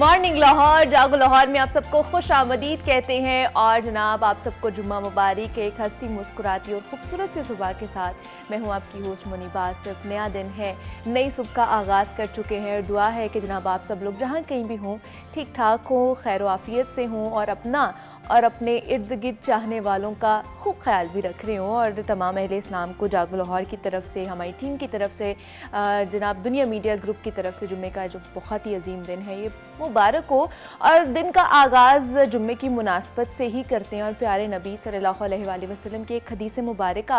Morning Lahore, जागो लाहौर में आप सबको खुश आमदीद कहते हैं। और जनाब आप सबको जुम्मा मुबारक। एक हंसती मुस्कुराती और खूबसूरत सी सुबह के साथ मैं हूँ आपकी होस्ट मुनीबा आसिफ। नया दिन है, नई सुबह का आगाज़ कर चुके हैं और दुआ है कि जनाब आप सब लोग जहाँ कहीं भी हों ठीक ठाक हों, खैर आफियत से हों और अपना और अपने इर्द गिर्द चाहने वालों का खूब ख्याल भी रख रहे हों। और तमाम अहले इस्लाम को जागो लाहौर की तरफ से, हमारी टीम की तरफ से, जनाब दुनिया मीडिया ग्रुप की तरफ से जुम्मे का जो बहुत ही अजीम दिन है ये मुबारक हो। और दिन का आगाज़ जुम्मे की मुनासबत से ही करते हैं और प्यारे नबी सल्लल्लाहु अलैहि वसल्लम की एक हदीस मुबारक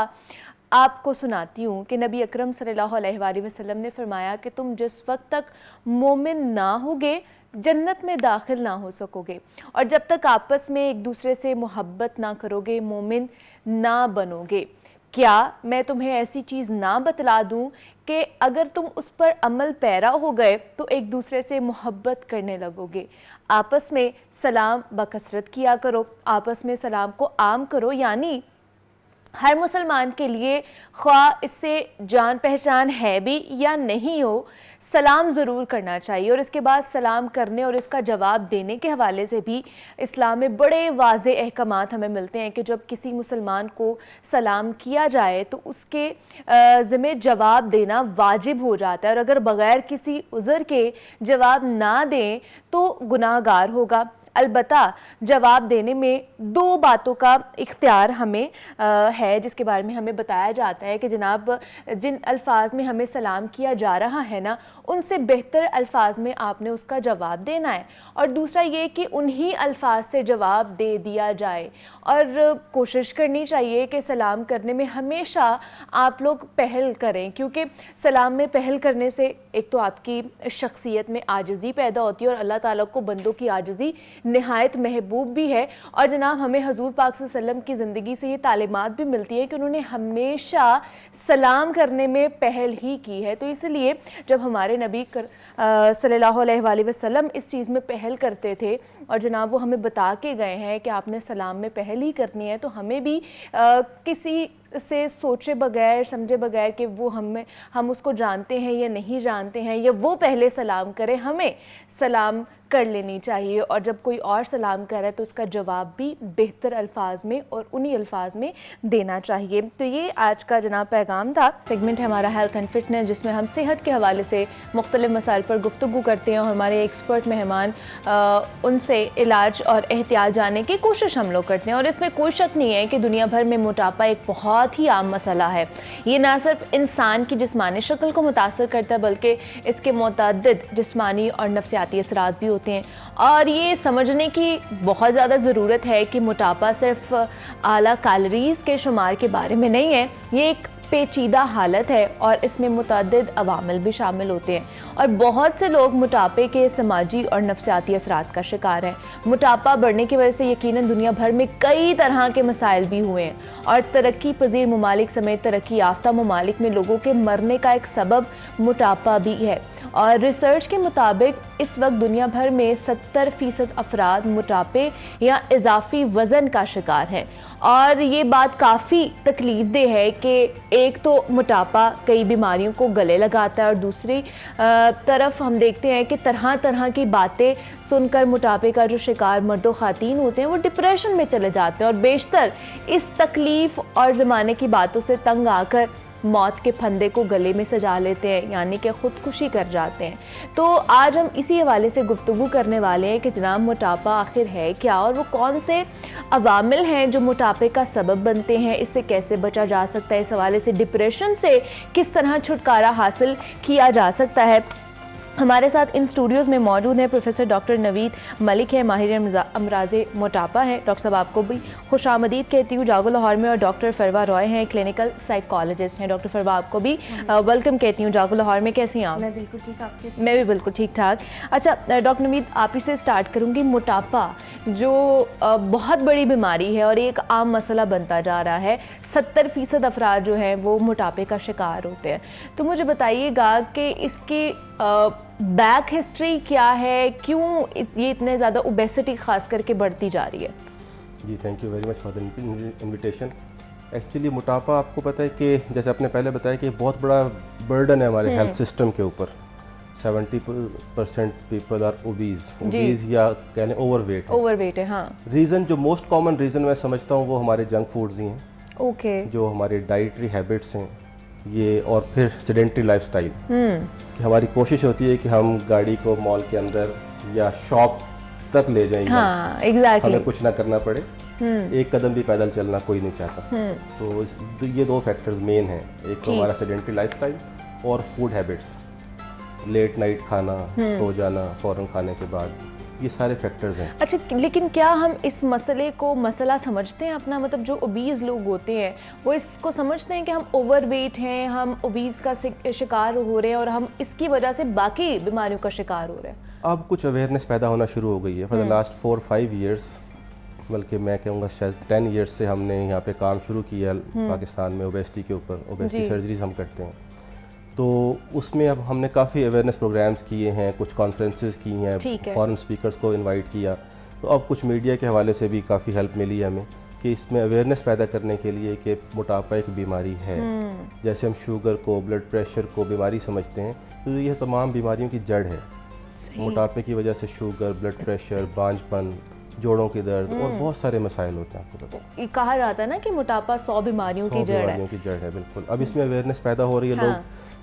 आपको सुनाती हूँ कि नबी अकरम सल्लल्लाहु अलैहि वसल्लम ने फरमाया कि तुम जिस वक्त तक मोमिन ना होगे जन्नत में दाखिल ना हो सकोगे, और जब तक आपस में एक दूसरे से मोहब्बत ना करोगे मोमिन ना बनोगे। क्या मैं तुम्हें ऐसी चीज़ ना बतला दूं कि अगर तुम उस पर अमल पैरा हो गए तो एक दूसरे से मोहब्बत करने लगोगे। आपस में सलाम बकसरत किया करो, आपस में सलाम को आम करो, यानी हर मुसलमान के लिए ख्वाह इससे जान पहचान है भी या नहीं हो, सलाम ज़रूर करना चाहिए। और इसके बाद सलाम करने और इसका जवाब देने के हवाले से भी इस्लाम में बड़े वाज़े अहकामात हमें मिलते हैं कि जब किसी मुसलमान को सलाम किया जाए तो उसके ज़िम्मे जवाब देना वाजिब हो जाता है, और अगर बग़ैर किसी उज़र के जवाब ना दें तो गुनाहगार होगा। अलबत्ता जवाब देने में दो बातों का इख्तियार हमें है, जिसके बारे में हमें बताया जाता है कि जनाब जिन अल्फाज में हमें सलाम किया जा रहा है ना, उनसे बेहतर अल्फाज में आपने उसका जवाब देना है। और दूसरा ये कि उन्हीं अल्फाज से जवाब दे दिया जाए, और कोशिश करनी चाहिए कि सलाम करने में हमेशा आप लोग पहल करें, क्योंकि सलाम में पहल करने से एक तो आपकी शख्सियत में आजिज़ी पैदा होती है और अल्लाह ताला को बंदों की आजिज़ी नहायत महबूब भी है। और जनाब हमें हजूर पाक सल्लल्लाहु अलैहि वसल्लम की ज़िंदगी से ये तालीमात भी मिलती है कि उन्होंने हमेशा सलाम करने में पहल ही की है। तो इसलिए जब हमारे नबी सल्लल्लाहु अलैहि वसल्लम इस चीज़ में पहल करते थे और जनाब वो हमें बता के गए हैं कि आपने सलाम में पहल ही करनी है, तो हमें भी किसी से सोचे बगैर समझे बगैर कि वो हम उसको जानते हैं या नहीं जानते हैं या वो पहले सलाम करें, हमें सलाम कर लेनी चाहिए। और जब कोई और सलाम करे तो उसका जवाब भी बेहतर अल्फाज में और उन्हीं अल्फाज में देना चाहिए। तो ये आज का जनाब पैगाम था। सेगमेंट है हमारा हेल्थ एंड फिटनेस, जिसमें हम सेहत के हवाले से मुख्तलिफ मसाइल पर गुफ्तगू करते हैं और हमारे एक्सपर्ट मेहमान उनसे इलाज और एहतियात जानने की कोशिश हम लोग करते हैं। और इसमें कोई शक नहीं है कि दुनिया भर में मोटापा एक बहुत ही आम मसला है। ये ना सिर्फ इंसान की जिस्मानी शक्ल को मुतासर करता है बल्कि इसके मुतअद्दिद जिस्मानी और नफ्सियाती असरात भी होते हैं। और ये समझने की बहुत ज़्यादा ज़रूरत है कि मोटापा सिर्फ आला कैलोरीज़ के शुमार के बारे में नहीं है, ये एक पेचीदा हालत है और इसमें मुतअद्दिद अवामिल भी शामिल होते हैं। और बहुत से लोग मोटापे के समाजी और नफ्सियाती असरात का शिकार हैं। मोटापा बढ़ने की वजह से यकीनन दुनिया भर में कई तरह के मसाइल भी हुए हैं, और तरक्की पजीर ममालिक समेत तरक्की याफ्ता ममालिक में लोगों के मरने का एक सबब मोटापा भी है। और रिसर्च के मुताबिक इस वक्त दुनिया भर में 70% अफराद मोटापे या इजाफी वज़न का शिकार हैं। और ये बात काफ़ी तकलीफ दे है कि एक तो मोटापा कई बीमारियों को गले लगाता है और दूसरी तरफ हम देखते हैं कि तरह तरह की बातें सुनकर मोटापे का जो शिकार मर्द व ख़ातीन होते हैं वो डिप्रेशन में चले जाते हैं और बेशतर इस तकलीफ़ और ज़माने की बातों से तंग आकर मौत के फंदे को गले में सजा लेते हैं, यानी कि ख़ुदकुशी कर जाते हैं। तो आज हम इसी हवाले से गुफ्तगू करने वाले हैं कि जनाब मोटापा आखिर है क्या और वो कौन से अवामिल हैं जो मोटापे का सबब बनते हैं, इससे कैसे बचा जा सकता है, इस हवाले से डिप्रेशन से किस तरह छुटकारा हासिल किया जा सकता है। हमारे साथ इन स्टूडियोज़ में मौजूद हैं प्रोफेसर डॉक्टर नवीद मलिक है, माहिर अमराज़े मोटापा हैं। डॉक्टर साहब आपको भी खुश आमदीद कहती हूँ जागो लाहौर में। और डॉक्टर फरवा रॉय हैं, क्लिनिकल साइकोलॉजिस्ट हैं। डॉक्टर फरवा आपको भी वेलकम कहती हूँ जागो लाहौर में। कैसी हैं आप? मैं बिल्कुल ठीक, आपके? मैं भी बिल्कुल ठीक ठाक। अच्छा डॉक्टर नवीद, आप ही से स्टार्ट करूँगी। मोटापा जो बहुत बड़ी बीमारी है और एक आम मसला बनता जा रहा है, 70% अफराद जो हैं वो मोटापे का शिकार होते हैं। तो मुझे बताइएगा कि इसकी बैक हिस्ट्री क्या है, क्यों ये इतने ज़्यादा ओबेसिटी खास करके बढ़ती जा रही है? जी thank you very much for the invitation. Actually मोटापा आपको पता है कि जैसे आपने पहले बताया कि बहुत बड़ा बर्डन है हमारे हेल्थ सिस्टम के ऊपर। 70% पीपल आर ओबीज या कहने ओवरवेट है। ओवरवेट है, हाँ। रीज़न जो मोस्ट कॉमन रीज़न मैं समझता हूँ वो हमारे जंक फूड्स ही हैं, ओके। जो हमारे डाइटरी हैबिट्स हैं ये, और फिर सेडेंटरी लाइफस्टाइल। कि हमारी कोशिश होती है कि हम गाड़ी को मॉल के अंदर या शॉप तक ले जाएंगे, हाँ, एग्जैक्टली। हमें कुछ ना करना पड़े, एक कदम भी पैदल चलना कोई नहीं चाहता। तो ये दो फैक्टर्स मेन हैं, एक तो हमारा सेडेंटरी लाइफस्टाइल और फूड हैबिट्स, लेट नाइट खाना, सो जाना फ़ौरन खाने के बाद, ये सारे फैक्टर्स हैं। अच्छा, लेकिन क्या हम इस मसले को मसला समझते हैं अपना, मतलब जो ओबीज लोग होते हैं वो इसको समझते हैं कि हम ओवरवेट हैं, हम ओबीज का शिकार हो रहे हैं और हम इसकी वजह से बाकी बीमारियों का शिकार हो रहे हैं? अब कुछ अवेयरनेस पैदा होना शुरू हो गई है फॉर द लास्ट 4-5 ईयर्स, बल्कि मैं कहूँगा शायद 10 ईयर्स से हमने यहाँ पे काम शुरू किया पाकिस्तान में ओबेसिटी के ऊपर। ओबेसिटी सर्जरीज हम करते हैं, तो उसमें अब हमने काफ़ी अवेयरनेस प्रोग्राम्स किए हैं, कुछ कॉन्फ्रेंसेस की हैं, फॉरेन स्पीकर्स को इनवाइट किया। तो अब कुछ मीडिया के हवाले से भी काफ़ी हेल्प मिली है हमें कि इसमें अवेयरनेस पैदा करने के लिए कि मोटापा एक बीमारी है। जैसे हम शुगर को, ब्लड प्रेशर को बीमारी समझते हैं, तो ये तमाम बीमारियों की जड़ है। मोटापे की वजह से शुगर, ब्लड प्रेशर, बांझपन, जोड़ों की दर्द और बहुत सारे मसाइल होते हैं। आपको पता, कहा जाता है ना कि मोटापा 100 बीमारियों की जड़ है। बीमारियों की जड़ है, बिल्कुल। अब इसमें अवेयरनेस पैदा हो रही है। लोग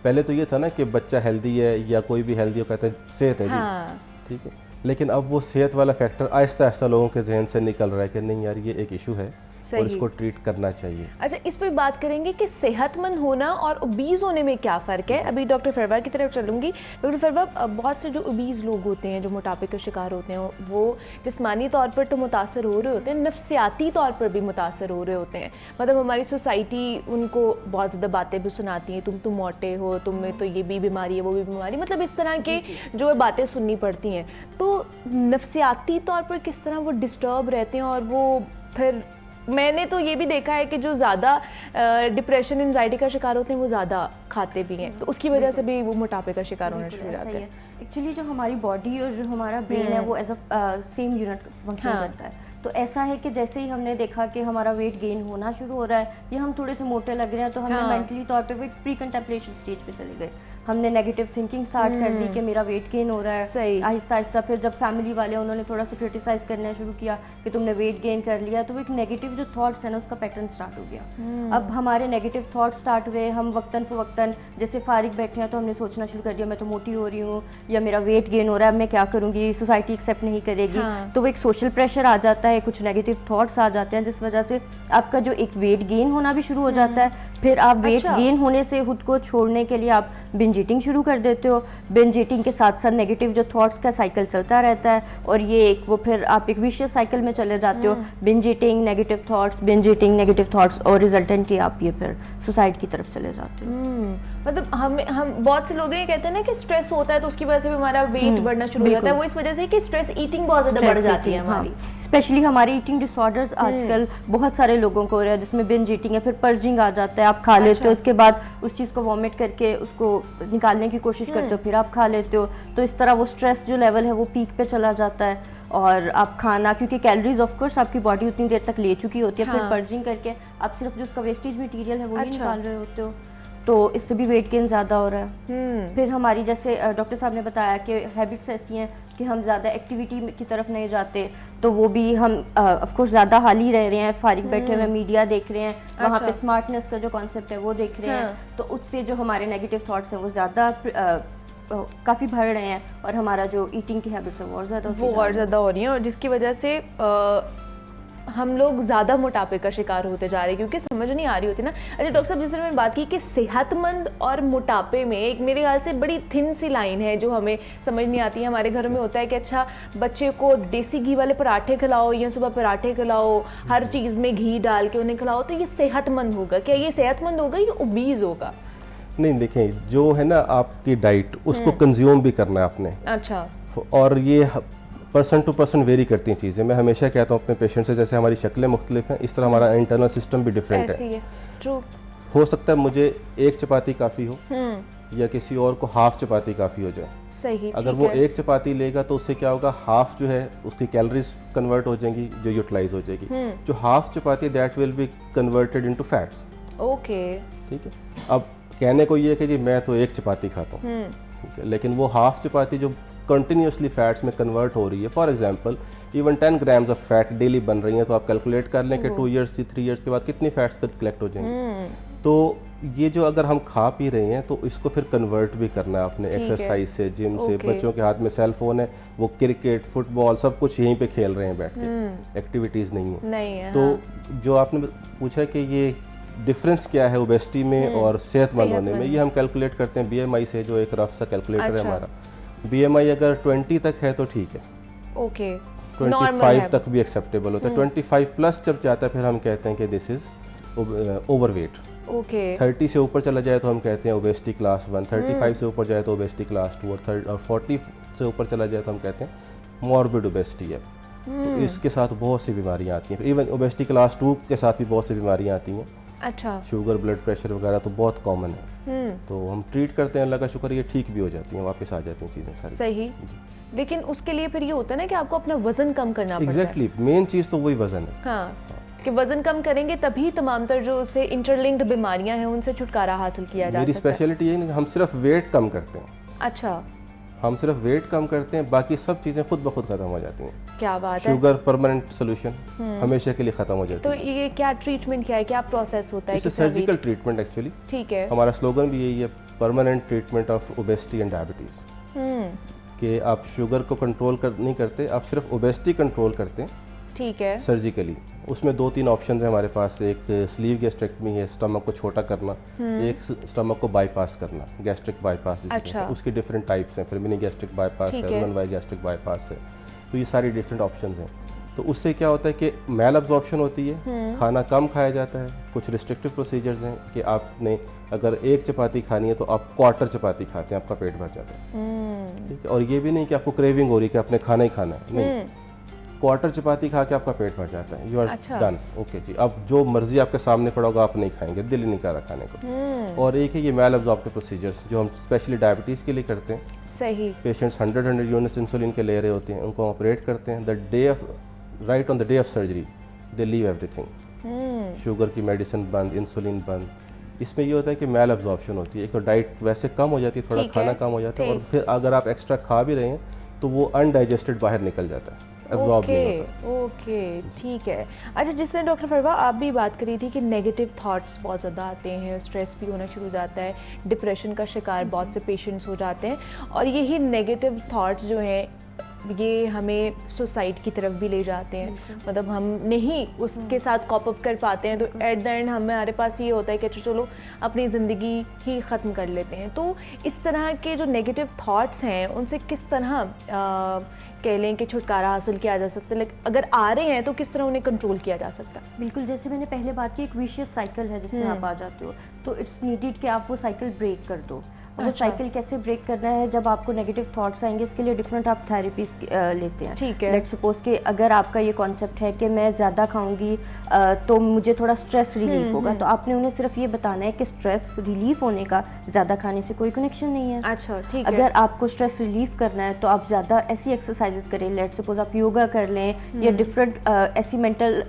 पहले तो ये था ना कि बच्चा हेल्दी है या कोई भी हेल्दी हो, कहते हैं सेहत है जी, ठीक है। लेकिन अब वो सेहत वाला फैक्टर आहिस्ता आहिस्ता लोगों के जहन से निकल रहा है कि नहीं यार, ये एक इशू है और इसको ट्रीट करना चाहिए। अच्छा, इस पर बात करेंगे कि सेहतमंद होना और ओबीज होने में क्या फ़र्क है। अभी डॉक्टर फरवा की तरफ चलूँगी। डॉक्टर फरवा, बहुत से जो ओबीज लोग होते हैं, जो मोटापे का शिकार होते हैं, वो जिस्मानी तौर पर तो मुतासर हो रहे होते हैं, नफ्सियाती तौर पर भी मुतासर हो रहे होते हैं। मतलब हमारी सोसाइटी उनको बहुत ज़्यादा बातें भी सुनाती हैं, तुम मोटे हो, तुम्हें तो ये भी बीमारी है, वो भी बीमारी, मतलब इस तरह के जो बातें सुननी पड़ती हैं। तो नफ्सियाती तौर पर किस तरह वो डिस्टर्ब रहते हैं, और वो फिर मैंने तो ये भी देखा है कि जो ज़्यादा डिप्रेशन, एंजाइटी का शिकार होते हैं वो ज़्यादा खाते भी हैं, तो उसकी वजह से भी वो मोटापे का शिकार होना शुरू हो जाते हैं। एक्चुअली जो हमारी बॉडी और जो हमारा ब्रेन है वो as a same unit function करता है। तो ऐसा है कि जैसे ही हमने देखा कि हमारा वेट गेन होना शुरू हो रहा है या हम थोड़े से मोटे लग रहे हैं, तो हमने मेंटली तौर पे वो प्री कंटेम्पलेशन स्टेज पे चले गए। हमने नेगेटिव थिंकिंग स्टार्ट कर दी कि मेरा वेट गेन हो रहा है। आहिस्ता आहिस्ता फिर जब फैमिली वाले उन्होंने थोड़ा सा क्रिटिसाइज करना शुरू किया कि तुमने वेट गेन कर लिया, तो वो एक नेगेटिव जो थॉट्स है ना, उसका पैटर्न स्टार्ट हो गया। अब हमारे नेगेटिव थॉट्स स्टार्ट हुए, हम वक्तन फवक्तन जैसे फारिग बैठे हैं तो हमने सोचना शुरू कर दिया मैं तो मोटी हो रही हूँ या मेरा वेट गेन हो रहा है, अब मैं क्या करूँगी, सोसाइटी एक्सेप्ट नहीं करेगी। तो वो एक सोशल प्रेशर आ जाता है, कुछ नेगेटिव थॉट्स आ जाते हैं, जिस वजह से आपका जो एक वेट गेन होना भी शुरू हो जाता है। फिर आप वेट गेन होने से खुद को छोड़ने के लिए आप बिंज ईटिंग शुरू कर देते हो। बिंज ईटिंग के साथ साथ नेगेटिव जो थॉट्स का साइकिल चलता रहता है, और ये एक वो फिर आप एक विशियस साइकिल में चले जाते हो। Binge eating, negative thoughts, binge eating, negative thoughts, और रिजल्टेंटली आप ये फिर सुसाइड की तरफ चले जाते हो। मतलब हम बहुत से लोग ये कहते हैं ना कि स्ट्रेस होता है तो उसकी वजह से भी हमारा वेट बढ़ना शुरू हो जाता है। वो इस वजह से कि स्ट्रेस ईटिंग बहुत ज़्यादा बढ़ जाती है हमारी। स्पेशली हमारी ईटिंग डिसऑर्डर्स आजकल बहुत सारे लोगों को हो रहा है, जिसमें बिंज ईटिंग है, फिर पर्जिंग आ जाता है। आप खा लेते हो, उसके बाद उस चीज़ को वॉमिट करके उसको निकालने की कोशिश करते हो, फिर आप खा लेते हो। तो इस तरह वो स्ट्रेस जो लेवल है वो पीक पे चला जाता है, और आप खाना, क्योंकि कैलोरीज ऑफ कोर्स आपकी बॉडी उतनी देर तक ले चुकी होती है, फिर पर्जिंग करके आप सिर्फ जो उसका वेस्टेज मटेरियल है वो ही निकाल रहे होते हो, तो इससे भी वेट गेन ज़्यादा हो रहा है। फिर हमारी जैसे डॉक्टर साहब ने बताया कि हैबिट्स ऐसी हैं कि हम ज़्यादा एक्टिविटी की तरफ नहीं जाते, तो वो भी हम ऑफ कोर्स ज़्यादा हाल ही रह रहे हैं, फारिग बैठे हुए मीडिया देख रहे हैं, वहाँ पे स्मार्टनेस का जो कॉन्सेप्ट है वो देख रहे हैं, तो उससे जो हमारे नेगेटिव थॉट्स हैं वो ज़्यादा काफ़ी बढ़ रहे हैं, और हमारा जो ईटिंग की हैबिट्स है वो और ज़्यादा हो रही हैं, और जिसकी वजह से हम लोग ज़्यादा मोटापे का शिकार होते जा रहे हैं, क्योंकि समझ नहीं आ रही होती ना। अच्छा डॉक्टर साहब, जिस तरह मैंने बात की कि सेहतमंद और मोटापे में एक मेरे ख्याल से बड़ी थिन सी लाइन है जो हमें समझ नहीं आती है। हमारे घरों में होता है कि अच्छा बच्चे को देसी घी वाले पराठे खिलाओ या सुबह पराठे खिलाओ, हर चीज़ में घी डाल के उन्हें खिलाओ, तो ये सेहतमंद होगा। क्या ये सेहतमंद होगा या ओबीज होगा? नहीं, देखें, जो है ना आपकी डाइट, उसको कंज्यूम भी करना है आपने। अच्छा। और ये पर्सन टू पर्सन वेरी करती हैं चीज़ें। मैं हमेशा कहता हूँ अपने पेशेंट से, जैसे हमारी शक्लें मुख्तलिफ हैं, इस तरह हमारा इंटरनल सिस्टम भी डिफरेंट है। ट्रू। हो सकता है मुझे एक चपाती काफ़ी हो या किसी और को हाफ चपाती काफ़ी हो जाए। सही। अगर वो एक चपाती लेगा तो उससे क्या होगा, हाफ जो है उसकी कैलोरीज कन्वर्ट हो जाएंगी, जो यूटिलाइज हो जाएगी। जो half chapati that will be converted into fats. Okay, ठीक है। अब कहने को ये है कि जी मैं तो एक चपाती खाता हूँ, ठीक है, लेकिन वो हाफ चपाती जो कंटिन्यूसली फैट्स में कन्वर्ट हो रही है, for example even 10 grams of fat daily बन रही है, तो आप कैलकुलेट कर लें कि 2 इयर्स से 3 इयर्स के बाद कितनी फैट्स कलेक्ट हो जाएंगी। तो ये जो अगर हम खा पी रहे हैं तो इसको फिर कन्वर्ट भी करना है अपने एक्सरसाइज से, जिम से। बच्चों के हाथ में सेल फोन है, वो क्रिकेट फुटबॉल सब कुछ यहीं पे खेल रहे हैं बैठ के, एक्टिविटीज़ नहीं है। तो जो आपने पूछा कि ये डिफरेंस क्या है ओबेसिटी में और सेहतमंद होने में, ये हम कैलकुलेट करते हैं BMI से, जो एक रफ सा कैलकुलेटर है हमारा। BMI अगर 20 तक है तो ठीक है, ओके, 25 तक भी एक्सेप्टेबल होता है। 25 प्लस जब जाता है फिर हम कहते हैं कि दिस इज ओवरवेट। ओके, 30 से ऊपर चला जाए तो हम कहते हैं ओबेसिटी क्लास 1, 35 से ऊपर जाए तो ओबेसिटी क्लास 2, और 40 से ऊपर चला जाए तो हम कहते हैं मॉर्बिड ओबेसिटी है। तो इसके साथ बहुत सी बीमारियां आती हैं, इवन ओबेसिटी क्लास 2 के साथ भी बहुत सी बीमारियां आती हैं। अच्छा, शुगर, ब्लड प्रेशर वगैरह तो बहुत कॉमन है। तो हम ट्रीट करते हैं, अल्लाह का शुक्र ये ठीक भी हो जाती हैं, वापस आ जाती हैं चीज़ें सारी। सही। लेकिन उसके लिए फिर ये होता है ना कि आपको अपना वजन कम करना पड़ता है। एग्जैक्टली, मेन चीज़ तो वही वजन है। हाँ, कि वजन कम करेंगे तभी तमाम तर जो उससे इंटरलिंक्ड बीमारियां हैं उनसे छुटकारा हासिल किया जा मेरी सकता है। स्पेशलिटी ये नहीं, हम सिर्फ वेट कम करते हैं। अच्छा, हम सिर्फ वेट कम करते हैं, बाकी सब चीज़ें खुद ब खुद ख़त्म हो जाती हैं। क्या बात है। शुगर परमानेंट सोल्यूशन, हमेशा के लिए ख़त्म हो जाती तो है। ये क्या ट्रीटमेंट, क्या है, क्या प्रोसेस होता है? इट्स किस तरह सर्जिकल weight- ट्रीटमेंट एक्चुअली। ठीक है। हमारा स्लोगन भी यही है, permanent treatment of obesity and diabetes. कि आप शुगर को कंट्रोल नहीं करते, आप सिर्फ ओबेसिटी कंट्रोल करते हैं ठीक है। सर्जिकली। उसमें 2-3 ऑप्शन है हमारे पास, एक स्लीव गैस्ट्रेक्टमी है, स्टमक को छोटा करना, एक स्टमक को बाईपास करना, गैस्ट्रिक बाईपास। अच्छा। उसकी डिफरेंट टाइप्स हैं, फिर मिनी गैस्ट्रिक बाईपास ठीक है, है। वुमेन वाई गैस्ट्रिक बाईपास है। तो ये सारी डिफरेंट ऑप्शन हैं। तो उससे क्या होता है कि मैल अब्जॉर्प्शन होती है, खाना कम खाया जाता है। कुछ रिस्ट्रिक्टिव प्रोसीजर्स हैं कि आपने अगर 1 चपाती खानी है तो आप क्वार्टर चपाती खाते हैं, आपका पेट भर जाता है। ठीक है, और ये भी नहीं कि आपको क्रेविंग हो रही है कि आपने खाना ही खाना है, नहीं, क्वार्टर चपाती खा के आपका पेट भर जाता है, यू आर डन, ओके जी। अब जो मर्जी आपके सामने पड़ा होगा आप नहीं खाएंगे, दिल ही नहीं कर रहा खाने को। और एक है ये मैल अब्जॉर्प्टिव प्रोसीजर्स जो हम स्पेशली डायबिटीज़ के लिए करते हैं। सही। पेशेंट्स 100 यूनिट्स इंसुलिन के ले रहे होते हैं, उनको ऑपरेट करते हैं, right on the day of surgery they leave everything. Sugar की मेडिसिन बंद, इंसुलिन बंद। इसमें ये होता है कि मैल अब्जॉर्प्शन होती है, एक तो डाइट वैसे कम हो जाती है, थोड़ा खाना कम हो जाता है, और फिर अगर आप एक्स्ट्रा खा भी रहे हैं तो वो अनडाइजेस्टेड बाहर निकल जाता है, एब्जॉर्ब नहीं होता। ओके, ठीक है। अच्छा, जिसने डॉक्टर फरवा आप भी बात करी थी कि नेगेटिव थॉट्स बहुत ज़्यादा आते हैं, स्ट्रेस भी होना शुरू हो जाता है, डिप्रेशन का शिकार बहुत से पेशेंट्स हो जाते हैं, और यही नेगेटिव थॉट्स जो हैं ये हमें सुसाइड की तरफ भी ले जाते हैं। मतलब हम नहीं उसके साथ कॉप अप कर पाते हैं तो एट द एंड हमारे पास ये होता है कि अच्छा चलो अपनी ज़िंदगी ही ख़त्म कर लेते हैं। तो इस तरह के जो नेगेटिव थॉट्स हैं उनसे किस तरह कह लें कि छुटकारा हासिल किया जा सकता है? अगर आ रहे हैं तो किस तरह उन्हें कंट्रोल किया जा सकता है? बिल्कुल, जैसे मैंने पहले बात की, एक विशियस साइकिल है जिसमें आप आ जाते हो, तो इट्स नीडेड कि आप वो साइकिल ब्रेक कर दो। और वो साइकिल कैसे ब्रेक करना है, जब आपको नेगेटिव थॉट्स आएंगे इसके लिए डिफरेंट आप थेरेपीज लेते हैं। ठीक है। लेट्स सपोज कि अगर आपका ये कॉन्सेप्ट है कि मैं ज़्यादा खाऊंगी तो मुझे थोड़ा स्ट्रेस रिलीफ होगा, तो आपने उन्हें सिर्फ ये बताना है कि स्ट्रेस रिलीफ होने का ज़्यादा खाने से कोई कनेक्शन नहीं है। अच्छा, ठीक है। अगर आपको स्ट्रेस रिलीफ करना है तो आप ज़्यादा ऐसी एक्सरसाइजेस करें, लेट्स सपोज आप योगा कर लें या डिफरेंट ऐसी मेंटल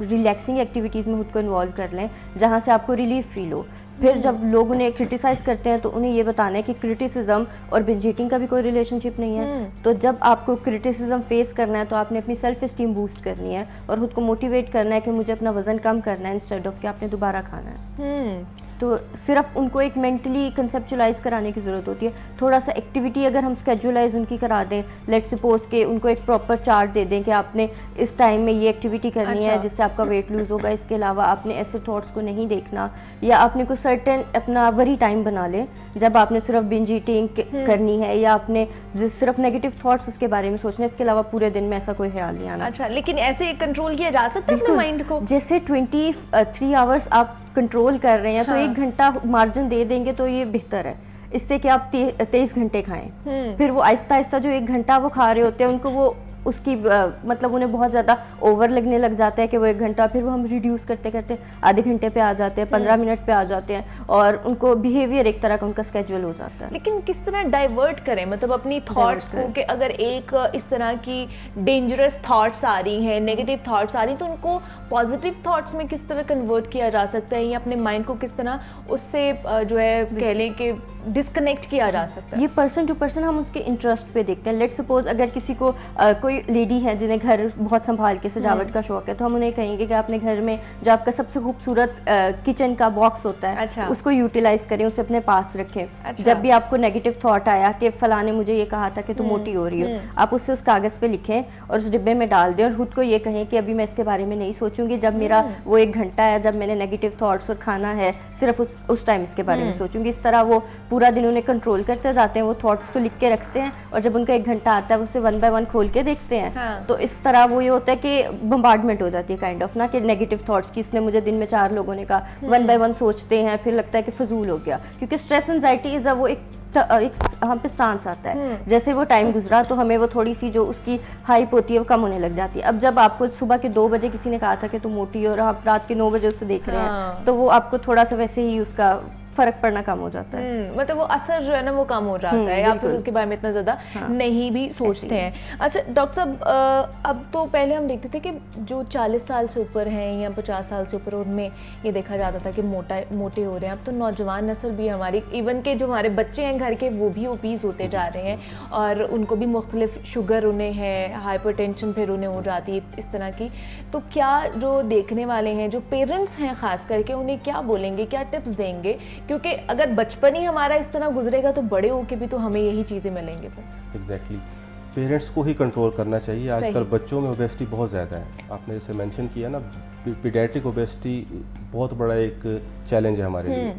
रिलैक्सिंग एक्टिविटीज़ में खुद को इन्वॉल्व कर लें जहाँ से आपको रिलीफ फील हो। फिर जब लोग उन्हें क्रिटिसाइज करते हैं तो उन्हें ये बताना है कि क्रिटिसिज्म और बिंज ईटिंग का भी कोई रिलेशनशिप नहीं है। तो जब आपको क्रिटिसिज्म फेस करना है तो आपने अपनी सेल्फ एस्टीम बूस्ट करनी है और खुद को मोटिवेट करना है कि मुझे अपना वजन कम करना है, इंस्टेड ऑफ कि आपने दोबारा खाना है। तो सिर्फ उनको एक मेंटली कंसेप्चुलाइज कराने की ज़रूरत होती है। थोड़ा सा एक्टिविटी अगर हम स्केजुलाइज उनकी करा दें, लेट्स सपोज के उनको एक प्रॉपर चार्ट दे दें कि आपने इस टाइम में ये एक्टिविटी करनी है जिससे आपका वेट लूज होगा, इसके अलावा आपने ऐसे थॉट्स को नहीं देखना, या आपने कुछ सर्टेन अपना वरी टाइम बना लें जब आपने सिर्फ बिंज ईटिंग करनी है, या आपने सिर्फ नेगेटिव थॉट्स उसके बारे में सोचना है, इसके अलावा पूरे दिन में ऐसा कोई ख्याल नहीं आना। अच्छा, लेकिन ऐसे कंट्रोल किया जा सकता है अपने माइंड को? जैसे 23 आवर्स आप कंट्रोल कर रहे हैं तो 1 घंटा मार्जिन दे देंगे तो ये बेहतर है, इससे कि आप 23 घंटे खाएं। फिर वो आहिस्ता आहिस्ता जो 1 घंटा वो खा रहे होते हैं उनको वो उसकी मतलब उन्हें बहुत ज़्यादा ओवर लगने लग जाता है कि वो 1 घंटा, फिर वो हम रिड्यूस करते करते आधे घंटे पे आ जाते हैं, 15 मिनट पे आ जाते हैं, और उनको बिहेवियर एक तरह का उनका स्केड्यूल हो जाता है। लेकिन किस तरह डाइवर्ट करें, मतलब अपनी थॉट्स को, कि अगर एक इस तरह की डेंजरस थॉट्स आ रही हैं, नेगेटिव थॉट्स आ रही हैं, तो उनको पॉजिटिव थॉट्स में किस तरह कन्वर्ट किया जा सकता है, या अपने माइंड को किस तरह उससे जो है कह लें कि डिस्कनेक्ट किया जा सकता है? ये पर्सन टू पर्सन हम उसके इंटरेस्ट पे देखते हैं। लेट्स सपोज अगर किसी को कोई लेडी है जिन्हें घर बहुत संभाल के सजावट का शौक है, तो हम उन्हें कहेंगे कि अपने घर में जो आपका सबसे खूबसूरत किचन का बॉक्स होता है, अच्छा। उसको यूटिलाइज करें, उसे अपने पास रखें। अच्छा। जब भी आपको नेगेटिव थॉट आया कि फलां ने मुझे ये कहा था कि तुम मोटी हो रही हो, आप उससे उस कागज पे लिखें और उस डिब्बे में डाल दें, और खुद को ये कहें कि अभी मैं इसके बारे में नहीं सोचूंगी। जब मेरा वो 1 घंटा है, जब मैंने नेगेटिव थॉट्स और खाना है, सिर्फ उस टाइम इसके बारे में सोचूंगी। इस तरह वो पूरा दिन उन्हें कंट्रोल करते जाते हैं, वो थॉट्स को लिख के रखते हैं, और जब उनका 1 घंटा आता है उसे 1 बाय 1 खोल के देखते हैं। हाँ। तो इस तरह वो ये होता है कि बम्बार्डमेंट हो जाती है काइंड ऑफ ना, कि नेगेटिव थॉट्स की, इसने मुझे दिन में 4 लोगों ने कहा, 1 बाय 1 सोचते हैं, फिर लगता है कि फजूल हो गया। क्योंकि स्ट्रेस एंजाइटी इज वो एक हम पे स्टांस आता है। जैसे वो टाइम गुजरा तो हमें वो थोड़ी सी जो उसकी हाइप होती है वो कम होने लग जाती है। अब जब आपको सुबह के 2 बजे किसी ने कहा था कि तुम मोटी हो, और आप रात के 9 बजे उसे देख रहे हैं, तो वो आपको थोड़ा सा वैसे ही उसका फर्क पड़ना कम हो जाता है। मतलब वो असर जो है ना वो कम हो जाता है, या फिर उसके बारे में इतना ज़्यादा नहीं भी सोचते हैं। अच्छा डॉक्टर साहब, अब तो पहले हम देखते थे कि जो 40 साल से ऊपर हैं या 50 साल से ऊपर, उनमें ये देखा जाता था कि मोटे हो रहे हैं। अब तो नौजवान नस्ल भी हमारी, इवन के जो हमारे बच्चे हैं घर के, वो भी ओबीज होते जा रहे हैं, और उनको भी मुख्तलिफ शुगर उन्हें है, हाइपरटेंशन फिर उन्हें हो जाती है इस तरह की। तो क्या जो देखने वाले हैं, जो पेरेंट्स हैं ख़ास करके, उन्हें क्या बोलेंगे, क्या टिप्स देंगे? क्योंकि अगर बचपन ही हमारा इस तरह गुजरेगा तो बड़े होके भी तो हमें यही चीज़ें मिलेंगी। फिर एग्जैक्टली पेरेंट्स को ही कंट्रोल करना चाहिए। आजकल बच्चों में ओबेसिटी बहुत ज़्यादा है। आपने जैसे मेंशन किया ना, पीडियाट्रिक ओबेसिटी बहुत बड़ा एक चैलेंज है हमारे लिए,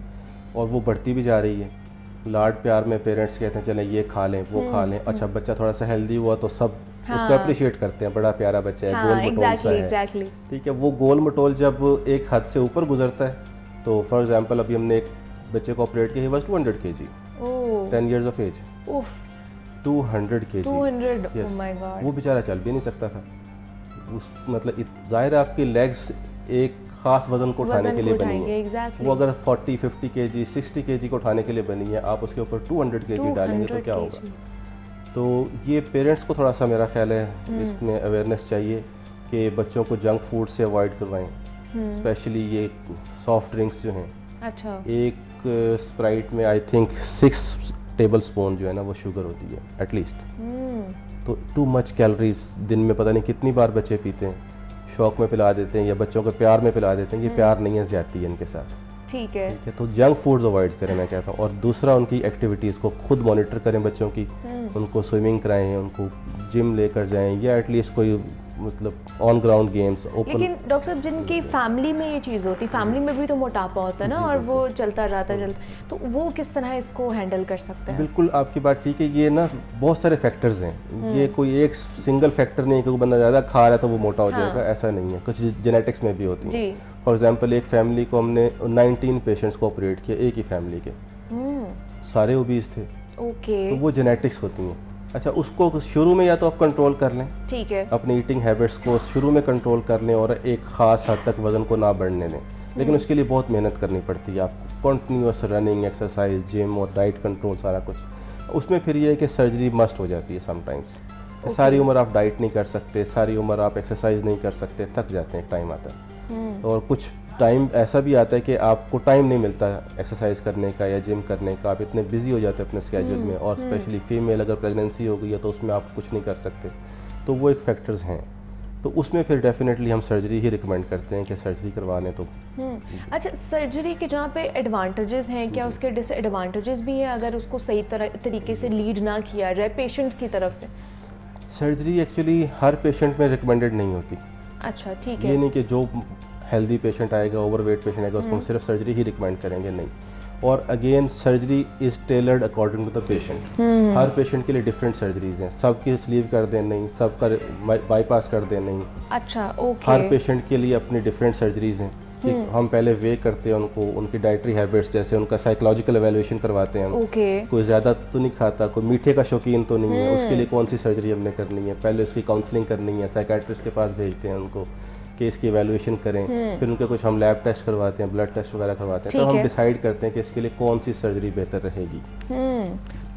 और वो बढ़ती भी जा रही है। लाड प्यार में पेरेंट्स कहते हैं चलें ये खा लें, वो खा लें। अच्छा बच्चा थोड़ा सा हेल्दी हुआ तो सब उसको अप्रिशिएट करते हैं, बड़ा प्यारा बच्चा है, गोल मटोल सा है। ठीक है, वो गोल मटोल जब एक हद से ऊपर गुजरता है, तो फॉर एग्जांपल अभी हमने एक बच्चे को ऑपरेट किया, he was 200 kg, 10 years of age, 200 kg, 200, yes. oh my God. वो बेचारा चल भी नहीं सकता था। उस मतलब जाहिर है आपकी लेग्स एक ख़ास वज़न को उठाने के लिए बनी है। exactly. वो अगर 40-50 kg 60 kg को उठाने के लिए बनी है, आप उसके ऊपर 200 kg डालेंगे तो क्या होगा? तो ये पेरेंट्स को थोड़ा सा मेरा ख्याल है इसमें अवेयरनेस चाहिए कि बच्चों को जंक फूड से अवॉइड करवाएं, स्पेशली ये सॉफ्ट ड्रिंक्स जो हैं। अच्छा। एक स्प्राइट में आई थिंक 6 टेबल स्पून जो है ना वो शुगर होती है एटलीस्ट। तो टू मच कैलोरीज दिन में पता नहीं कितनी बार बच्चे पीते हैं, शौक में पिला देते हैं या बच्चों को प्यार में पिला देते हैं। ये प्यार नहीं है, ज़्यादती है इनके साथ। ठीक है। तो जंक फूड्स अवॉइड करें मैं कहता हूँ। और दूसरा, उनकी एक्टिविटीज़ को खुद मॉनिटर करें बच्चों की, उनको स्विमिंग कराएं, उनको जिम लेकर जाएं, या एटलीस्ट कोई मतलब ऑन ग्राउंड गेम्स ओपन। लेकिन डॉक्टर साहब जिनकी फैमिली में ये चीज़ होती, फैमिली में भी तो मोटापा होता है ना, और वो चलता जाता, तो वो किस तरह इसको हैंडल कर सकते हैं? बिल्कुल आपकी बात ठीक है। ये ना बहुत सारे फैक्टर्स हैं, ये कोई एक सिंगल फैक्टर नहीं है कि कोई बंदा ज़्यादा खा रहा है तो वो मोटा हो जाएगा, ऐसा नहीं है। कुछ जेनेटिक्स में भी होती है। फॉर एग्जांपल एक फैमिली को हमने 19 पेशेंट्स को ऑपरेट किया, एक ही फैमिली के, सारे ओबीज थे। ओके। तो वो जेनेटिक्स होती हैं। अच्छा, उसको शुरू में या तो आप कंट्रोल कर लें, ठीक है, अपनी ईटिंग हैबिट्स को शुरू में कंट्रोल कर लें और एक ख़ास हद तक वज़न को ना बढ़ने दें। लेकिन उसके लिए बहुत मेहनत करनी पड़ती है आपको, कंटिन्यूअस रनिंग, एक्सरसाइज, जिम और डाइट कंट्रोल, सारा कुछ। उसमें फिर ये है कि सर्जरी मस्ट हो जाती है समटाइम्स। सारी उम्र आप डाइट नहीं कर सकते, सारी उम्र आप एक्सरसाइज नहीं कर सकते, थक जाते हैं, टाइम आता है। और कुछ टाइम ऐसा भी आता है कि आपको टाइम नहीं मिलता एक्सरसाइज करने का या जिम करने का, आप इतने बिजी हो जाते हैं अपने स्केड्यूल में। और स्पेशली फीमेल अगर प्रेगनेंसी हो गई है तो उसमें आप कुछ नहीं कर सकते। तो वो एक फैक्टर्स हैं। तो उसमें फिर डेफिनेटली हम सर्जरी ही रिकमेंड करते हैं कि सर्जरी करवा लें। तो अच्छा, सर्जरी के जहाँ पे एडवांटेजेस हैं, क्या उसके डिसएडवांटेजेस भी हैं अगर उसको सही तरीके से लीड ना किया जाए पेशेंट की तरफ से? सर्जरी एक्चुअली हर पेशेंट में रिकमेंडेड नहीं होती। अच्छा, ठीक है। ये नहीं कि जो हेल्दी पेशेंट आएगा, ओवरवेट पेशेंट आएगा, उसको हम सिर्फ सर्जरी ही रिकमेंड करेंगे, नहीं। और again surgery is tailored according to the patient. हर पेशेंट के लिए डिफरेंट सर्जरीज हैं, सबकी स्लीव कर दें नहीं, सबका बाईपास कर दें नहीं। अच्छा, ओके। हर पेशेंट के लिए अपनी डिफरेंट सर्जरीज हैं। कि हम पहले वे करते हैं उनको, उनकी डाइटरी हैबिट्स, जैसे उनका साइकोलॉजिकल एवेल्यूएशन करवाते हैं हम। ओके। कोई ज़्यादा तो नहीं खाता, कोई मीठे का शौकीन तो नहीं है, उसके लिए कौन सी सर्जरी हमने करनी है, पहले उसकी काउंसलिंग करनी है, साइकेट्रिस्ट के पास भेजते हैं उनको कि इसकी एवेल्यूएशन करें, फिर उनके कुछ हम लैब टेस्ट करवाते हैं, ब्लड टेस्ट वगैरह करवाते हैं, तो हम डिसाइड करते हैं कि इसके लिए कौन सी सर्जरी बेहतर रहेगी।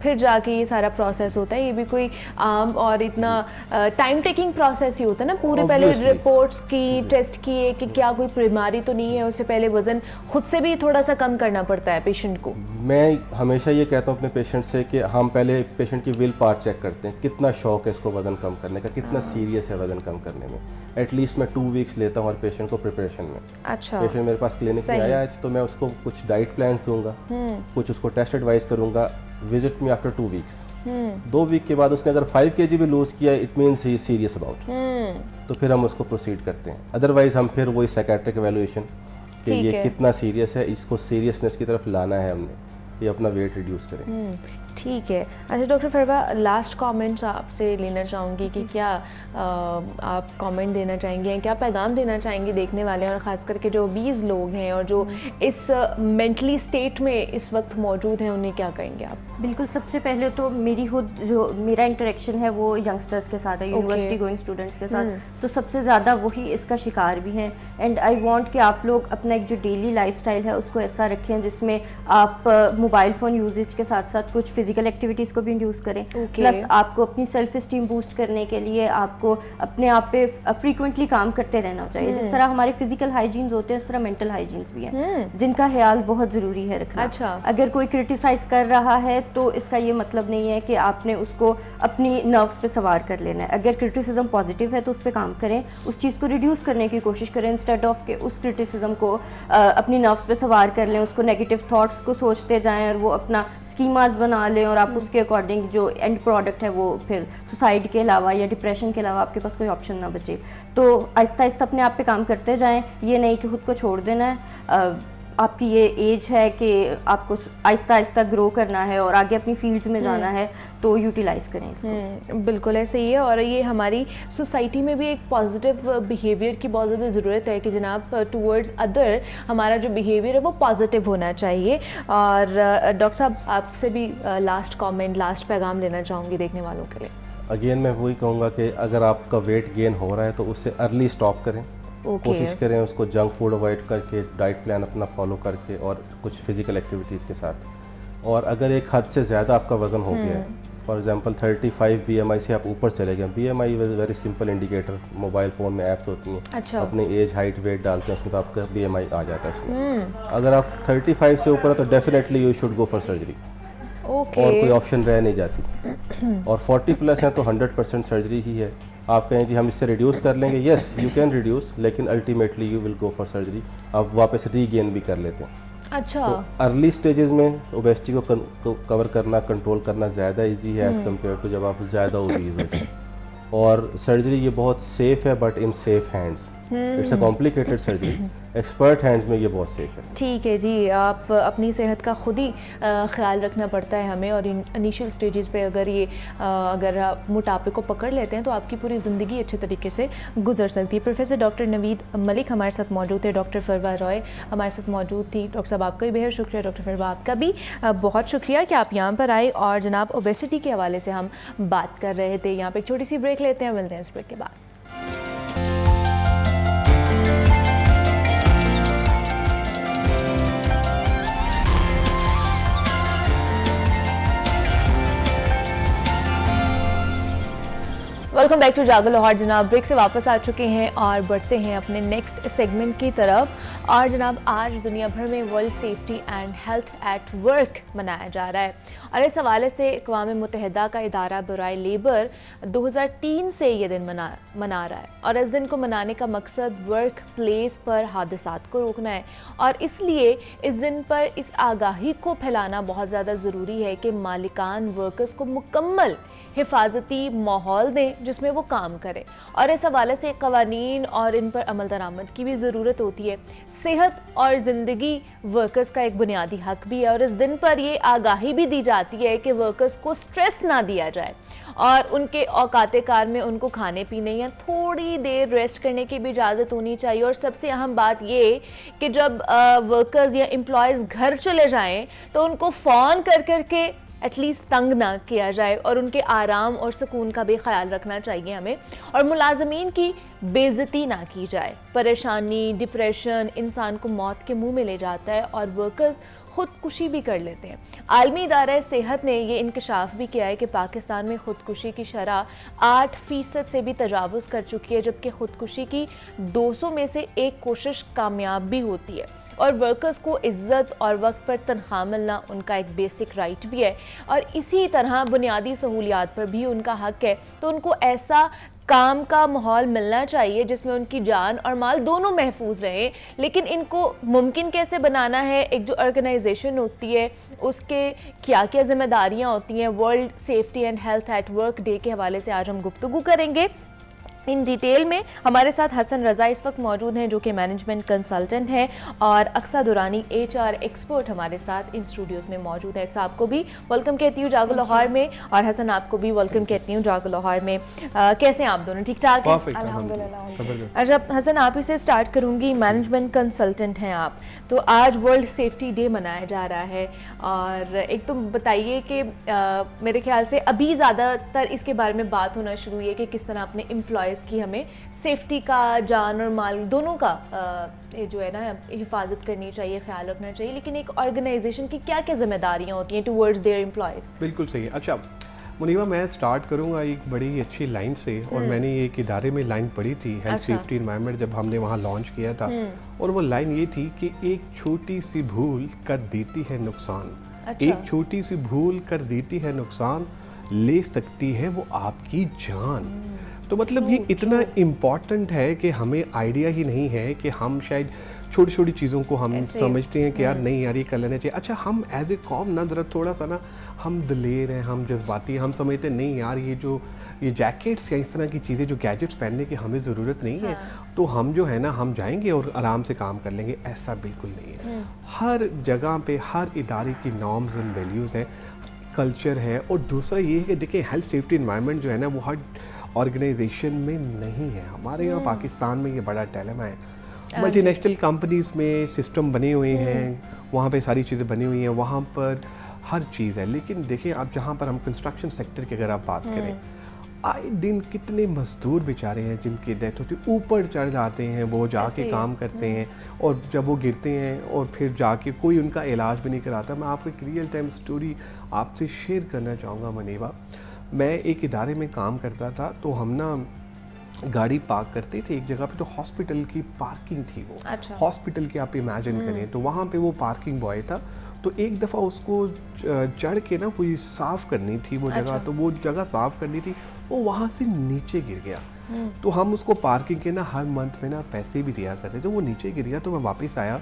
फिर जाके ये सारा प्रोसेस होता है। ये भी कोई आम और इतना टाइम टेकिंग प्रोसेस ही होता है ना, पूरे पहले रिपोर्ट्स की टेस्ट किए कि क्या कोई बीमारी तो नहीं है, उससे पहले वजन खुद से भी थोड़ा सा कम करना पड़ता है पेशेंट को। मैं हमेशा ये कहता हूँ अपने पेशेंट से कि हम पहले पेशेंट की विल पावर चेक करते हैं, कितना शौक है इसको वज़न कम करने का, कितना सीरियस है वज़न कम करने में। एटलीस्ट मैं 2 वीक्स लेता हूँ हर पेशेंट को प्रिपरेशन में। अच्छा। पेशेंट मेरे पास क्लिनिक में आया है तो मैं उसको कुछ डाइट प्लान्स दूंगा, कुछ उसको टेस्ट एडवाइस करूंगा, visit me after 2 weeks. 2 week के बाद उसने अगर 5 kg भी लूज किया, it means he is serious about, तो फिर हम उसको प्रोसीड करते हैं। अदरवाइज हम फिर वही साइकेट्रिक एवेल्यूएशन कि ये कितना सीरियस है, इसको सीरियसनेस की तरफ लाना है हमने, ये अपना वेट रिड्यूस करें। ठीक है। अच्छा डॉक्टर फरवा, लास्ट कमेंट्स आपसे लेना चाहूँगी कि क्या आप कमेंट देना चाहेंगे, क्या पैगाम देना चाहेंगे देखने वाले और ख़ास करके जो 20 लोग हैं और जो इस मेंटली स्टेट में इस वक्त मौजूद हैं, उन्हें क्या कहेंगे आप? बिल्कुल, सबसे पहले तो मेरा इंटरेक्शन है वो यंगस्टर्स के साथ है, यूनिवर्सिटी गोइंग स्टूडेंट्स के साथ, तो सबसे ज़्यादा वही इसका शिकार भी हैं। एंड आई वांट कि आप लोग अपना एक जो डेली लाइफस्टाइल है उसको ऐसा रखें जिसमें आप मोबाइल फ़ोन यूजेज के साथ साथ कुछ फिजिकल एक्टिविटीज़ को भी इंड्यूस करें। प्लस आपको अपनी सेल्फ स्टीम बूस्ट करने के लिए आपको अपने आप पे फ्रीक्वेंटली काम करते रहना चाहिए। जिस तरह हमारे फिजिकल हाइजीन्स होते हैं, उस तरह मेंटल हाइजीन्स भी हैं, जिनका ख्याल बहुत ज़रूरी है रखना। अच्छा। अगर कोई क्रिटिसाइज कर रहा है तो इसका ये मतलब नहीं है कि आपने उसको अपनी नर्व्स पे सवार कर लेना है। अगर क्रिटिसिज्म पॉजिटिव है तो उस पर काम करें, उस चीज़ को रिड्यूस करने की कोशिश करें, इंस्टेड ऑफ के उस क्रिटिसिज्म को अपनी नर्व्स पे सवार कर लें, उसको नेगेटिव थॉट्स को सोचते जाएं और वो अपना स्कीमास बना लें और आप उसके अकॉर्डिंग जो एंड प्रोडक्ट है वो फिर सुसाइड के अलावा या डिप्रेशन के अलावा आपके पास कोई ऑप्शन ना बचे। तो आहिस्ता आहिस्ता अपने आप पे काम करते जाएं, ये नहीं कि खुद को छोड़ देना है। आपकी ये एज है कि आपको आहिस्ता आहिस्ता ग्रो करना है और आगे अपनी फील्ड्स में जाना है, तो यूटिलाइज़ करें इसको। बिल्कुल ऐसे ही है। और ये हमारी सोसाइटी में भी एक पॉजिटिव बिहेवियर की बहुत ज़्यादा ज़रूरत है कि जनाब टूवर्ड्स अदर हमारा जो बिहेवियर है वो पॉजिटिव होना चाहिए। और डॉक्टर साहब, आपसे भी लास्ट कमेंट, लास्ट पैगाम देना चाहूँगी देखने वालों के लिए। अगेन मैं वही कहूँगा कि अगर आपका वेट गेन हो रहा है तो उससे अर्ली स्टॉप करें। कोशिश करें उसको जंक फूड अवॉइड करके, डाइट प्लान अपना फॉलो करके और कुछ फिजिकल एक्टिविटीज़ के साथ। और अगर एक हद से ज़्यादा आपका वज़न हो गया है, फॉर एग्जांपल 35 BMI से आप ऊपर चले गए, BMI is very simple indicator, mobile phone में ऐप्स होती हैं। अच्छा। अपने एज, हाइट, वेट डालते हैं उसमें तो आपका BMI आ जाता है इसमें। अगर आप 35 से ऊपर है तो definitely you should go for surgery. और कोई ऑप्शन रह नहीं जाती। और 40+ है तो 100% सर्जरी ही है। आप कहें जी हम इससे रिड्यूस कर लेंगे, येस यू कैन रिड्यूस, लेकिन ultimately you will go for surgery. आप वापस रीगेन भी कर लेते हैं। अच्छा। तो अर्ली स्टेजेस में ओबेसिटी को कवर करना, कंट्रोल करना ज़्यादा इजी है एज़ कम्पेयर टू जब आप ज़्यादा ओबीज होते हैं। और सर्जरी ये बहुत सेफ़ है, but in safe hands. It's a complicated surgery, expert hands में ये बहुत सेफ़ है। ठीक है जी। आप अपनी सेहत का खुद ही ख्याल रखना पड़ता है हमें। और इनिशियल स्टेजेस पे अगर आप मोटापे को पकड़ लेते हैं तो आपकी पूरी ज़िंदगी अच्छे तरीके से गुजर सकती है। प्रोफेसर डॉक्टर नवीद मलिक हमारे साथ मौजूद थे, डॉक्टर फरवा रॉय हमारे साथ मौजूद थी। डॉक्टर साहब आपका भी बेहद शुक्रिया, डॉक्टर फरवा आपका भी बहुत शुक्रिया कि आप यहाँ पर आए। और जनाब ओबेसिटी के हवाले से हम बात कर रहे थे। यहाँ पर एक छोटी सी ब्रेक लेते हैं, मिलते हैं इस ब्रेक के बाद। वेलकम बैक टू जागो लाहौर। जनाब ब्रेक से वापस आ चुके हैं और बढ़ते हैं अपने नेक्स्ट सेगमेंट की तरफ। और जनाब आज दुनिया भर में world safety and health at work मनाया जा रहा है। और इस हवाले से अक़वाम मुत्तहिदा का इदारा बराए लेबर 2003 से ये दिन मना रहा है। और इस दिन को मनाने का मकसद वर्क प्लेस पर हादसात को रोकना है। और इसलिए इस दिन पर इस आगाही को फैलाना बहुत ज़्यादा ज़रूरी है कि मालिकान वर्कर्स को मुकम्मल हिफाजती माहौल दें जिसमें वो काम करें। और इस हवाले से कवानीन और इन पर अमल दरामद की भी ज़रूरत होती है। सेहत और ज़िंदगी वर्कर्स का एक बुनियादी हक भी है। और इस दिन पर ये आगाही भी दी जाती है कि वर्कर्स को स्ट्रेस ना दिया जाए और उनके औकात कार में उनको खाने पीने या थोड़ी देर रेस्ट करने की भी इजाज़त होनी चाहिए। और सबसे अहम बात ये कि जब वर्कर्स या एम्प्लॉयज़ घर चले जाएं तो उनको फ़ोन कर करके एटलीस्ट तंग ना किया जाए और उनके आराम और सुकून का भी ख्याल रखना चाहिए हमें, और मुलाजमीन की बेइज्जती ना की जाए। परेशानी, डिप्रेशन इंसान को मौत के मुंह में ले जाता है और वर्कर्स खुदकुशी भी कर लेते हैं। आलमी इदारा सेहत ने ये इंकशाफ भी किया है कि पाकिस्तान में खुदकुशी की शरह 8% से भी तजावुज़ कर चुकी है, जबकि खुदकुशी की 200 में से एक कोशिश कामयाब भी होती है। और वर्कर्स को इज़्ज़त और वक्त पर तनख्वाह मिलना उनका एक बेसिक राइट भी है, और इसी तरह बुनियादी सहूलियात पर भी उनका हक है। तो उनको ऐसा काम का माहौल मिलना चाहिए जिसमें उनकी जान और माल दोनों महफूज रहे। लेकिन इनको मुमकिन कैसे बनाना है, एक जो ऑर्गेनाइजेशन होती है उसके क्या क्या जिम्मेदारियां होती हैं, world safety and health at work day के हवाले से आज हम गुफ्तगू करेंगे इन डिटेल में। हमारे साथ हसन रज़ा इस वक्त मौजूद हैं जो कि मैनेजमेंट कंसल्टेंट हैं, और अक्सा दुरानी HR एक्सपर्ट हमारे साथ इन स्टूडियोज़ में मौजूद है। अक्सा आपको भी वेलकम कहती हूँ जागो लाहौर में, और हसन आपको भी वेलकम कहती हूँ जागो लाहौर में। कैसे हैं आप दोनों? ठीक ठाक हैं? अल्हम्दुलिल्लाह। अच्छा हसन, आप इसे स्टार्ट करूँगी। मैनेजमेंट कंसल्टेंट हैं आप, तो आज वर्ल्ड सेफ्टी डे मनाया जा रहा है, और एक तो बताइए कि मेरे ख्याल से अभी ज़्यादातर इसके बारे में बात होना शुरू हुई है कि किस तरह अपने एम्प्लॉयज़ की हमें सेफ्टी का, जान और माल दोनों का जो है ना हिफाजत करनी चाहिए, ख्याल रखना चाहिए। लेकिन एक ऑर्गेनाइजेशन की क्या क्या जिम्मेदारियां होती हैं टुवर्ड्स देयर एम्प्लॉय? बिल्कुल सही है। अच्छा मुनीबा, मैं स्टार्ट करूंगा एक बड़ी अच्छी लाइन से, और मैंने ये एक इदारे में लाइन पढ़ी थी, हेल्थ सेफ्टी एनवायरनमेंट, जब हमने वहाँ लॉन्च किया था, और वो लाइन ये थी कि एक छोटी सी भूल कर देती है नुकसान। एक छोटी सी भूल कर देती है नुकसान, ले सकती है वो आपकी जान। तो मतलब ये इतना इम्पॉर्टेंट है कि हमें आइडिया ही नहीं है कि हम शायद छोटी छोटी चीज़ों को हम समझते हैं कि यार नहीं यार ये कर लेना चाहिए। अच्छा, हम एज ए कॉम ना जरा थोड़ा सा ना हम दिलेर हैं, हम जज्बाती हैं, हम समझते नहीं यार ये जैकेट्स या इस तरह की चीज़ें जो गैजेट्स पहनने की हमें ज़रूरत नहीं है, तो हम जो है ना हम जाएंगे और आराम से काम कर लेंगे। ऐसा बिल्कुल नहीं है। हर जगह पे हर इदारे की नॉर्म्स एंड वैल्यूज़ हैं, कल्चर है। और दूसरा ये है कि देखिए हेल्थ सेफ्टी एनवायरनमेंट जो है ना वो हर ऑर्गेनाइजेशन में नहीं है। हमारे यहाँ पाकिस्तान में ये बड़ा डायलेमा है। मल्टीनेशनल कंपनीज़ में सिस्टम बने हुए हैं, वहाँ पे सारी चीज़ें बनी हुई हैं, वहाँ पर हर चीज़ है। लेकिन देखिए आप जहाँ पर हम कंस्ट्रक्शन सेक्टर की अगर आप बात करें, आए दिन कितने मजदूर बेचारे हैं जिनकी डेथ होती है, ऊपर चढ़ जाते हैं, वो जाके काम करते हैं, और जब वो गिरते हैं और फिर जाके कोई उनका इलाज भी नहीं कराता। मैं आपको एक रियल टाइम स्टोरी आपसे शेयर करना चाहूँगा मनीबा। मैं एक इदारे में काम करता था, तो हम ना गाड़ी पार्क करते थे एक जगह पे, तो हॉस्पिटल की पार्किंग थी वो। अच्छा। हॉस्पिटल की आप इमेजिन करें, तो वहाँ पे वो पार्किंग बॉय था, तो एक दफ़ा उसको चढ़ के ना कोई साफ़ करनी थी वो जगह। तो वो जगह साफ़ करनी थी, वो वहाँ से नीचे गिर गया। तो हम उसको पार्किंग के ना हर मंथ में ना पैसे भी दिया करते, तो वो नीचे गिर गया। तो मैं वापस आया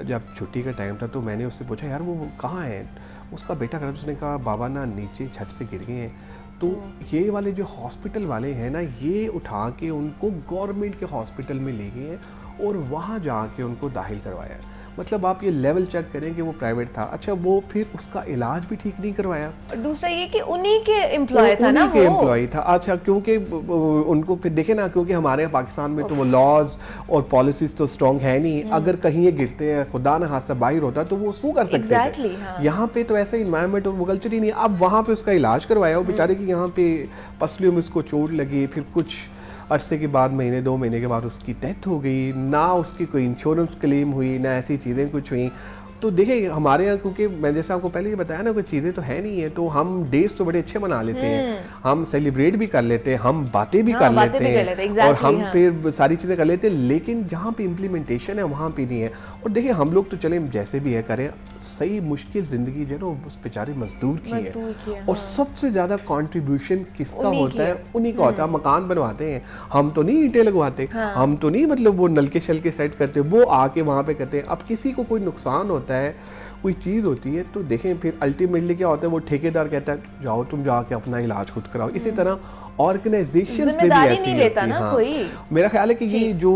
जब छुट्टी का टाइम था, तो मैंने उससे पूछा यार वो कहाँ है? उसका बेटा खराब। उसने कहा बाबा ना नीचे छत से गिर गए हैं। तो ये वाले जो हॉस्पिटल वाले हैं ना, ये उठा के उनको गवर्नमेंट के हॉस्पिटल में ले गए हैं और वहाँ जाके उनको दाखिल करवाया है। मतलब आप ये लेवल चेक करें कि वो प्राइवेट था। अच्छा, वो फिर उसका इलाज भी ठीक नहीं करवाया। और दूसरा ये कि उन्हीं के एम्प्लॉय था ना, उन्हीं के एम्प्लॉय था। अच्छा, क्योंकि उनको फिर देखे ना, क्योंकि हमारे पाकिस्तान में तो वो लॉज और पॉलिसीज तो स्ट्रॉन्ग है नहीं। अगर कहीं ये गिरते हैं, खुदा न खास्ता बाहर होता, तो वो सू कर सकते थे। यहाँ पे तो ऐसा इन्वायरमेंट और वो कल्चर ही नहीं। अब वहाँ पे उसका इलाज करवाया, वो बेचारे की यहाँ पे पसलियों में उसको चोट लगी, फिर कुछ अरसे के बाद महीने 2 महीने के बाद उसकी डेथ हो गई। ना उसकी कोई इंश्योरेंस क्लेम हुई, ना ऐसी चीज़ें कुछ हुई। तो देखिए हमारे यहाँ, क्योंकि मैं जैसे आपको पहले ही बताया ना, कोई चीज़ें तो है नहीं है, तो हम डेज तो बड़े अच्छे मना लेते हैं, हम सेलिब्रेट भी कर लेते हैं, हम बातें भी कर लेते हैं, और हम फिर सारी चीज़ें कर लेते हैं। लेकिन जहाँ पे इम्प्लीमेंटेशन है वहाँ पे नहीं है। और देखिए हम लोग तो चले जैसे भी है करें, सही मुश्किल ज़िंदगी जो है ना उस बेचारे मजदूर की है। और सबसे ज़्यादा कंट्रीब्यूशन किसका होता है? उन्हीं का होता है। मकान बनवाते हैं, हम तो नहीं ईंटें लगवाते, हम तो नहीं मतलब वो नलके शलके सेट करते, वो आके वहाँ पे करते हैं। अब किसी को कोई नुकसान होता है, कोई चीज़ होती है, तो देखें फिर अल्टीमेटली क्या होता है, वो ठेकेदार कहता है जाओ तुम जाके अपना इलाज खुद कराओ। इसी तरह ऑर्गेनाइजेशन में भी ऐसी नहीं लेता ना कोई। मेरा ख्याल है कि ये जो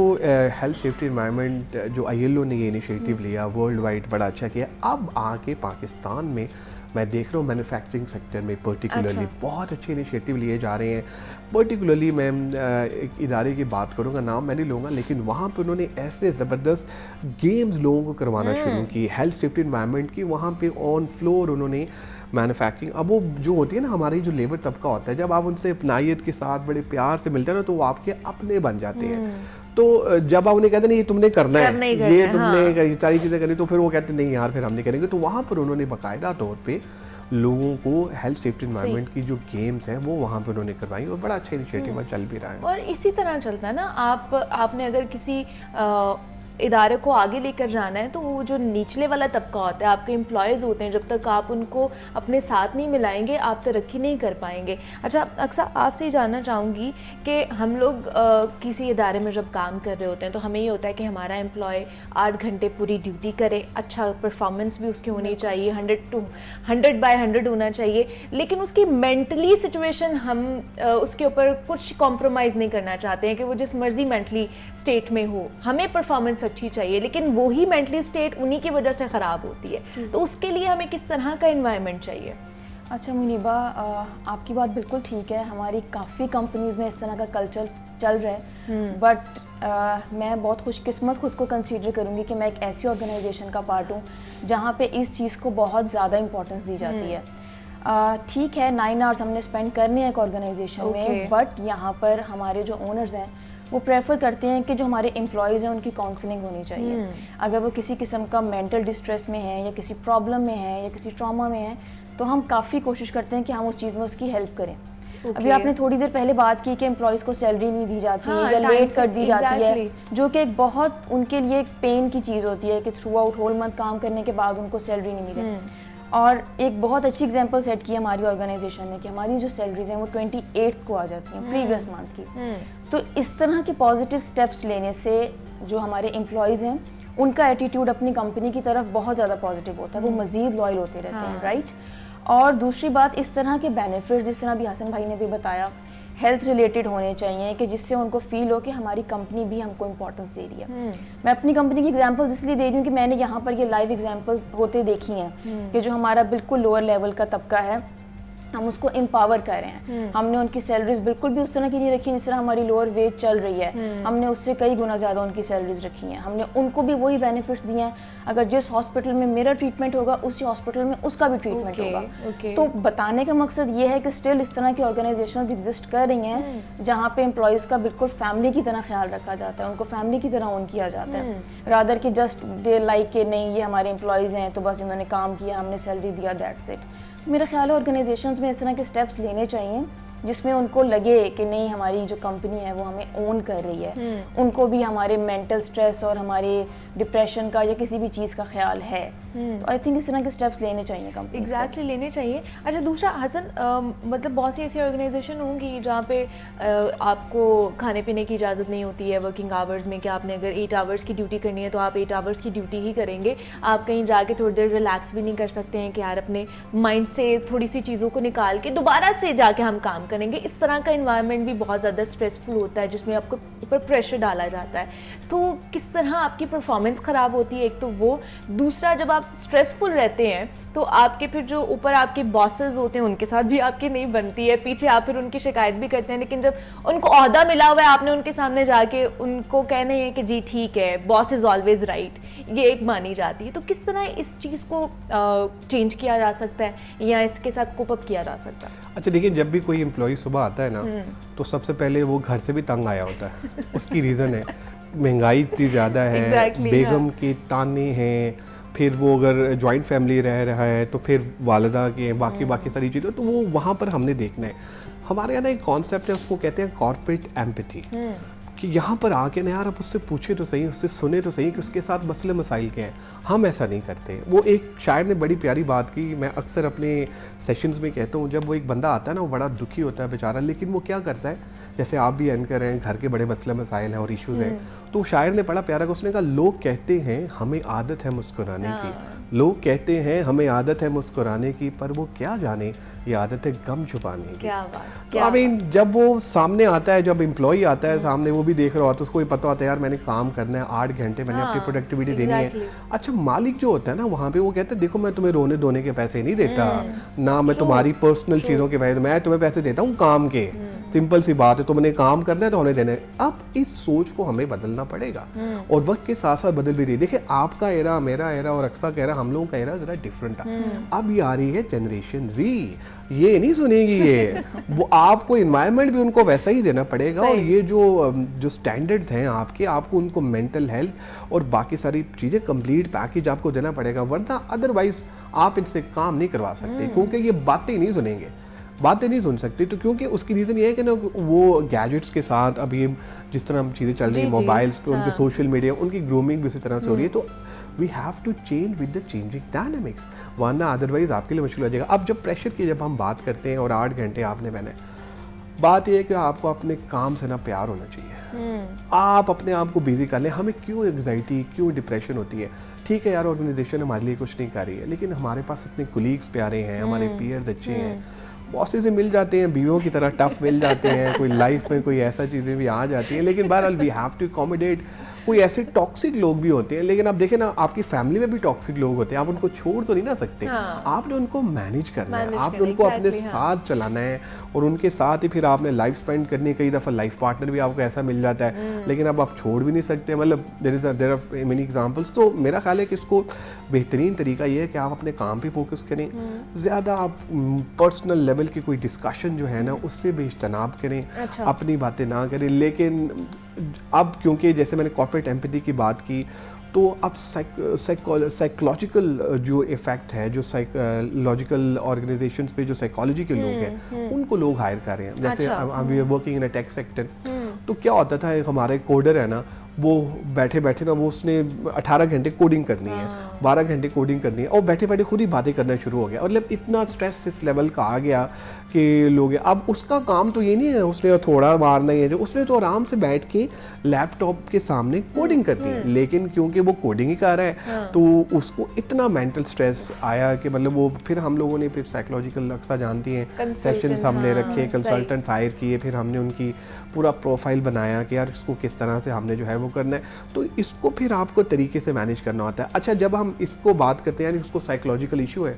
हेल्थ सेफ्टी एनवायरनमेंट जो ILO ने ये इनिशिएटिव लिया, वर्ल्ड वाइड बड़ा अच्छा किया। अब आके पाकिस्तान में मैं देख रहा हूँ मैन्युफैक्चरिंग सेक्टर में पर्टिकुलरली बहुत अच्छे इनिशिएटिव लिए जा रहे हैं। पर्टिकुलरली मैं एक इदारे की बात करूँगा, नाम मैं नहीं लूँगा, लेकिन वहाँ पे उन्होंने ऐसे ज़बरदस्त गेम्स लोगों को करवाना शुरू की, हेल्थ सेफ्टी एनवायरनमेंट की, वहाँ पे ऑन फ्लोर उन्होंने मैन्युफैक्चरिंग। अब वो जो होती है ना हमारी जो लेबर तबका होता है, जब आप उनसे अपनाइयत के साथ बड़े प्यार से मिलते हैं ना तो वो आपके अपने बन जाते हैं। तो जब आप उन्हें कहते हैं नहीं ये तुमने करना है, ये तुमने ये सारी चीज़ें करनी, तो फिर वो कहते हैं नहीं यार फिर हम नहीं करेंगे। तो वहाँ पर उन्होंने बाकायदा तौर पे लोगों को हेल्थ सेफ्टी एनवायरनमेंट की जो गेम्स हैं वो वहाँ पे उन्होंने करवाई और बड़ा अच्छा इनिशिएटिव चल भी रहा है। और इसी तरह चलता है ना, आपने अगर किसी इदारे को आगे लेकर जाना है तो वो जो निचले वाला तबका होता है, आपके एम्प्लॉयज़ होते हैं, जब तक आप उनको अपने साथ नहीं मिलाएंगे आप तरक्की नहीं कर पाएंगे। अच्छा अक्सर आपसे ही जानना चाहूँगी कि हम लोग किसी इदारे में जब काम कर रहे होते हैं तो हमें ये होता है कि हमारा एम्प्लॉय 8 घंटे पूरी ड्यूटी करे, अच्छा परफॉर्मेंस भी उसकी होनी चाहिए, 100/100 होना चाहिए, लेकिन उसकी मेंटली सिचुएशन हम उसके ऊपर कुछ कॉम्प्रोमाइज़ नहीं करना चाहते हैं कि वो जिस मर्जी मेंटली स्टेट में हो, हमें परफॉर्मेंस अच्छी चाहिए, लेकिन वही मेंटली स्टेट उन्हीं की वजह से ख़राब होती है। तो उसके लिए हमें किस तरह का एनवायरनमेंट चाहिए? अच्छा मुनीबा, आपकी बात बिल्कुल ठीक है, हमारी काफ़ी कंपनीज़ में इस तरह का कल्चर चल रहा है, बट मैं बहुत खुशकिस्मत खुद को कंसीडर करूँगी कि मैं एक ऐसी ऑर्गेनाइजेशन का पार्ट हूँ जहाँ पे इस चीज़ को बहुत ज़्यादा इंपॉर्टेंस दी जाती है। ठीक है 9 आवर्स हमने स्पेंड करने हैं एक ऑर्गेनाइजेशन में, बट यहाँ पर हमारे जो ओनर्स हैं वो प्रेफर करते हैं कि जो हमारे एम्प्लॉयज़ हैं उनकी काउंसलिंग होनी चाहिए। अगर वो किसी किस्म का मेंटल डिस्ट्रेस में है या किसी प्रॉब्लम में है या किसी ट्रॉमा में है तो हम काफ़ी कोशिश करते हैं कि हम उस चीज़ में उसकी हेल्प करें। अभी आपने थोड़ी देर पहले बात की कि एम्प्लॉयज़ को सैलरी नहीं दी जाती है या लेट कर दी जाती है, जो कि एक बहुत उनके लिए एक पेन की चीज़ होती है कि थ्रू आउट होल मंथ काम करने के बाद उनको सैलरी नहीं मिले। और एक बहुत अच्छी एग्जांपल सेट की हमारी ऑर्गेनाइजेशन ने कि हमारी जो सैलरीज हैं वो 28 को आ जाती हैं प्रीवियस मंथ की। तो इस तरह के पॉजिटिव स्टेप्स लेने से जो हमारे एम्प्लॉयज़ हैं उनका एटीट्यूड अपनी कंपनी की तरफ बहुत ज़्यादा पॉजिटिव होता है, वो मज़ीद लॉयल होते रहते हैं, राइट। और दूसरी बात, इस तरह के बेनिफिट्स जिस तरह अभी हसन भाई ने भी बताया हेल्थ रिलेटेड होने चाहिए कि जिससे उनको फील हो कि हमारी कंपनी भी हमको इम्पोर्टेंस दे रही है। मैं अपनी कंपनी की एग्जांपल्स इसलिए दे रही हूँ कि मैंने यहाँ पर ये लाइव एग्जांपल्स होते देखी हैं कि जो हमारा बिल्कुल लोअर लेवल का तबका है हम उसको एम्पावर कर रहे हैं। हमने उनकी सैलरीज बिल्कुल भी उस तरह की नहीं रखी जिस तरह हमारी लोअर वेज चल रही है, हमने उससे कई गुना ज़्यादा उनकी सैलरीज रखी हैं। हमने उनको भी वही बेनिफिट्स दिए हैं, अगर जिस हॉस्पिटल में मेरा ट्रीटमेंट होगा उसी हॉस्पिटल में उसका भी ट्रीटमेंट होगा। तो बताने का मकसद ये है कि स्टिल इस तरह की ऑर्गेनाइजेशन एग्जिस्ट कर रही हैं जहाँ पे एम्प्लॉयज़ का बिल्कुल फैमिली की तरह ख्याल रखा जाता है, उनको फैमिली की तरह ओन किया जाता है, रादर कि जस्ट दे लाइक के नहीं ये हमारे एम्प्लॉयज़ हैं तो बस इन्होंने काम किया हमने सैलरी दिया, दैट्स इट। मेरा ख्याल है ऑर्गेनाइजेशंस में इस तरह के स्टेप्स लेने चाहिए जिसमें उनको लगे कि नहीं हमारी जो कंपनी है वो हमें ओन कर रही है, उनको भी हमारे मेंटल स्ट्रेस और हमारे डिप्रेशन का या किसी भी चीज़ का ख्याल है। तो आई थिंक इस तरह के स्टेप्स लेने चाहिए कंपनी। एग्जैक्टली लेने चाहिए। अच्छा दूसरा हसन, मतलब बहुत सी ऐसी ऑर्गेनाइजेशन होंगी जहाँ पे आपको खाने पीने की इजाज़त नहीं होती है वर्किंग आवर्स में, कि आपने अगर 8 आवर्स की ड्यूटी करनी है तो आप 8 आवर्स की ड्यूटी ही करेंगे, आप कहीं जाके थोड़ी देर रिलैक्स भी नहीं कर सकते हैं कि यार अपने माइंड से थोड़ी सी चीज़ों को निकाल के दोबारा से जाके हम काम करेंगे। इस तरह का इन्वायरमेंट भी बहुत ज़्यादा स्ट्रेसफुल होता है जिसमें आपको ऊपर प्रेशर डाला जाता है, तो किस तरह आपकी परफॉर्मेंस ख़राब होती है। एक तो वो, दूसरा जब आप स्ट्रेसफुल रहते हैं तो आपके फिर जो ऊपर आपके बॉसेस होते हैं उनके साथ भी आपकी नहीं बनती है, पीछे आप फिर उनकी शिकायत भी करते हैं, लेकिन जब उनको ओहदा मिला हुआ है आपने उनके सामने जाके उनको कहना है कि जी ठीक है बॉस इज़ ऑलवेज राइट, ये एक मानी जाती है। तो किस तरह इस चीज़ को चेंज किया जा सकता है या इसके साथ कोप अप किया जा सकता है? अच्छा देखिए, जब भी कोई एम्प्लॉय सुबह आता है ना तो सबसे पहले वो घर से भी तंग आया होता है। उसकी रीज़न है महंगाई इतनी ज़्यादा है, बेगम के ताने हैं, फिर वो अगर जॉइंट फैमिली रह रहा है तो फिर वालिदा के बाकी सारी चीज़ें, तो वो वहाँ पर हमने देखना है। हमारे यहाँ ना एक कॉन्सेप्ट है, उसको कहते हैं कॉर्पोरेट एम्पैथी, कि यहाँ पर आके ना यार आप उससे पूछे तो सही, उससे सुने तो सही कि उसके साथ मसले मसाइल के हैं। हम ऐसा नहीं करते। वो एक शायर ने बड़ी प्यारी बात की, मैं अक्सर अपने सेशंस में कहता हूँ, जब वो एक बंदा आता है ना वो बड़ा दुखी होता है बेचारा, लेकिन वो क्या करता है, जैसे आप भी एंकर हैं, घर के बड़े मसले मसाइल हैं और इश्यूज़ हैं, तो शायर ने बड़ा प्यारा, उसने कहा लोग कहते हैं हमें आदत है मुस्कुराने की, लोग कहते हैं हमें आदत है मुस्कुराने की, पर वो क्या जाने ये आदत है गम छुपाने की। क्या बात, तो क्या आई मीन जब वो सामने आता है, जब एम्प्लॉय आता है सामने, वो भी देख रहा होता है, उसको भी पता होता है यार मैंने काम करना है 8 घंटे, मैंने अपनी प्रोडक्टिविटी देनी है। अच्छा मालिक जो होता है ना वहाँ पे, वो कहता है देखो मैं तुम्हें रोने धोने के पैसे नहीं देता, ना मैं तुम्हारी पर्सनल चीज़ों के पैसे, मैं तुम्हें पैसे देता हूँ काम के। सिंपल सी बात है, तुमने काम करना है तो होने देना है। अब इस सोच को हमें बदलना पड़ेगा और वक्त के साथ साथ बदल भी रही है। देखिए आपका एरा, मेरा एरा और अक्सा का एरा, हम लोगों का एरा जरा डिफरेंट था। अब ये आ रही है जनरेशन जी, ये नहीं सुनेगी ये वो आपको इन्वायरमेंट भी उनको वैसा ही देना पड़ेगा और ये जो स्टैंडर्ड्स हैं आपके, आपको उनको मेंटल हेल्थ और बाकी सारी चीज़ें कंप्लीट पैकेज आपको देना पड़ेगा, वरना अदरवाइज आप इनसे काम नहीं करवा सकते क्योंकि ये बातें नहीं सुनेंगे, बातें नहीं सुन सकती। तो क्योंकि उसकी रीज़न ये है कि ना वो गैजेट्स के साथ अभी जिस तरह हम चीज़ें चल रही हैं मोबाइल्स पे, उनके सोशल मीडिया, उनकी ग्रूमिंग भी उसी तरह से हो रही है। तो we have to change with the changing dynamics, वरना अदरवाइज आपके लिए मुश्किल हो जाएगा। अब जब प्रेशर की जब हम बात करते हैं और 8 घंटे आपने मैंने, बात यह है कि आपको अपने काम से ना प्यार होना चाहिए। आप अपने आप को बिजी कर लें। हमें क्यों एंग्जाइटी, क्यों डिप्रेशन होती है? ठीक है यार ऑर्गेनाइजेशन हमारे लिए कुछ नहीं कर रही है, लेकिन हमारे पास इतने कुलीग्स प्यारे हैं, हमारे पीयर्स अच्छे हैं, बॉसेस से मिल जाते हैं, बीवियों की तरह टफ मिल जाते हैं, कोई लाइफ में कोई ऐसा चीज़ें भी आ जाती हैं, लेकिन बहरहाल वी हैव टू अकोमोडेट। कोई ऐसे टॉक्सिक लोग भी होते हैं, लेकिन आप देखें ना आपकी फैमिली में भी टॉक्सिक लोग होते हैं, आप उनको छोड़ तो नहीं ना सकते। आपने उनको मैनेज करना है, आपने उनको अपने साथ चलाना है और उनके साथ ही फिर आपने लाइफ स्पेंड करनी है। कई दफ़ा लाइफ पार्टनर भी आपको ऐसा मिल जाता है, लेकिन अब आप छोड़ भी नहीं सकते। मतलब देयर आर मेनी एग्जांपल्स। तो मेरा ख्याल है कि इसको बेहतरीन तरीका ये है कि आप अपने काम पे फोकस करें, ज़्यादा आप पर्सनल लेवल की कोई डिस्कशन जो है ना उससे भी इज्तनाब करें, अपनी बातें ना करें। लेकिन अब क्योंकि जैसे मैंने कॉर्पोरेट एम्पैथी की बात की, तो अब साइकोलॉजिकल जो इफ़ेक्ट है, जो साइकोलॉजिकल ऑर्गेनाइजेशंस पे जो साइकोलॉजी के लोग हैं उनको लोग हायर कर रहे हैं। जैसे we are working in a tech sector, तो क्या होता था हमारा एक कोडर है ना, वो बैठे बैठे ना वो उसने 18 घंटे कोडिंग करनी है, 12 घंटे कोडिंग करनी है और बैठे बैठे खुद ही बातें करना शुरू हो गया। मतलब इतना स्ट्रेस इस लेवल का आ गया कि लोग, अब उसका काम तो ये नहीं है उसने थोड़ा मारना ही है, जो उसने तो आराम से बैठ के लैपटॉप के सामने कोडिंग करनी है। लेकिन क्योंकि वो कोडिंग ही कर रहा है तो उसको इतना मेंटल स्ट्रेस आया कि मतलब वो फिर हम लोगों ने फिर साइकोलॉजिकल अक्सा जानती हैं सेशंस हमने रखे, कंसल्टेंट्स हायर किए, फिर हमने उनकी पूरा प्रोफाइल बनाया कि यार इसको किस तरह से हमने जो है वो करना है। तो इसको फिर आपको तरीके से मैनेज करना होता है। अच्छा जब हम इसको बात करते हैं यानी इसको साइकोलॉजिकल इशू है,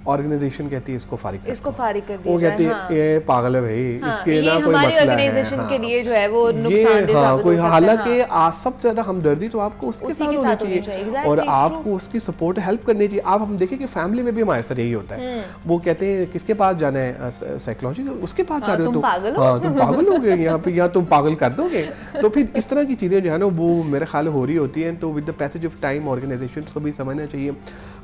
ऑर्गेनाइजेशन कहती है इसको फारिग कर दिया, वो कहती है ये पागल है भाई, इसके ना कोई मसला है, ऑर्गेनाइजेशन के लिए जो है वो नुकसानदेह साबित हो सकता है। हालांकि सबसे ज्यादा हमदर्दी तो आपको उसके साथ होनी चाहिए और आपको उसकी सपोर्ट हेल्प करनी चाहिए। आप हम देखें कि फैमिली में भी हमारे साथ यही होता है, वो कहते हैं किसके पास जाना है, साइकोलॉजी उसके पास जा रहे हो, तुम पागल हो गए यहाँ पे, या तुम पागल कर दोगे। तो फिर इस तरह की चीज़ें जो है ना वो मेरे ख्याल हो रही होती हैं। तो with the passage of time organisations को भी समझना चाहिए।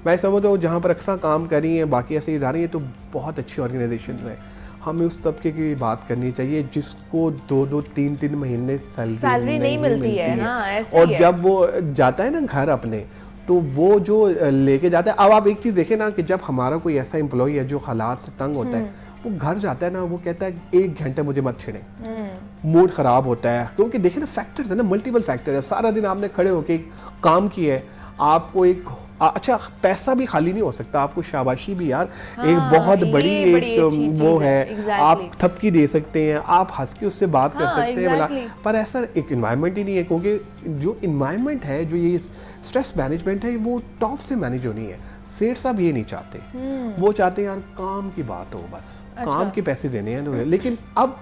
मैं समझता हूँ जहाँ पर अक्सर काम कर रही हैं, बाकी ऐसे इदारे हैं, तो बहुत अच्छी ऑर्गेनाइजेशन है। हमें उस तबके की बात करनी चाहिए जिसको 2-2, 3-3 महीने सैलरी नहीं मिलती है। और जब वो जाता है ना घर अपने, तो वो जो लेके जाता है, अब आप एक चीज़ देखें ना कि जब हमारा कोई ऐसा एम्प्लॉय है जो हालात से तंग होता है, वो घर जाता है ना, वो कहता है 1 घंटे मुझे मत छेड़े, मूड ख़राब होता है। क्योंकि देखें ना फैक्टर्स है ना, मल्टीपल फैक्टर है। सारा दिन आपने खड़े होकर काम किया है, आपको एक अच्छा पैसा भी खाली नहीं हो सकता, आपको शाबाशी भी यार एक बहुत बड़ी एक वो है, आप थपकी दे सकते हैं, आप हंस के उससे बात कर सकते हैं, पर ऐसा एक इन्वायरमेंट ही नहीं है। क्योंकि जो इन्वायरमेंट है, जो ये स्ट्रेस मैनेजमेंट है, वो टॉप से मैनेज होनी है। सेठ साहब ये नहीं चाहते, वो चाहते हैं यार काम की बात हो, बस काम के पैसे देने हैं। लेकिन अब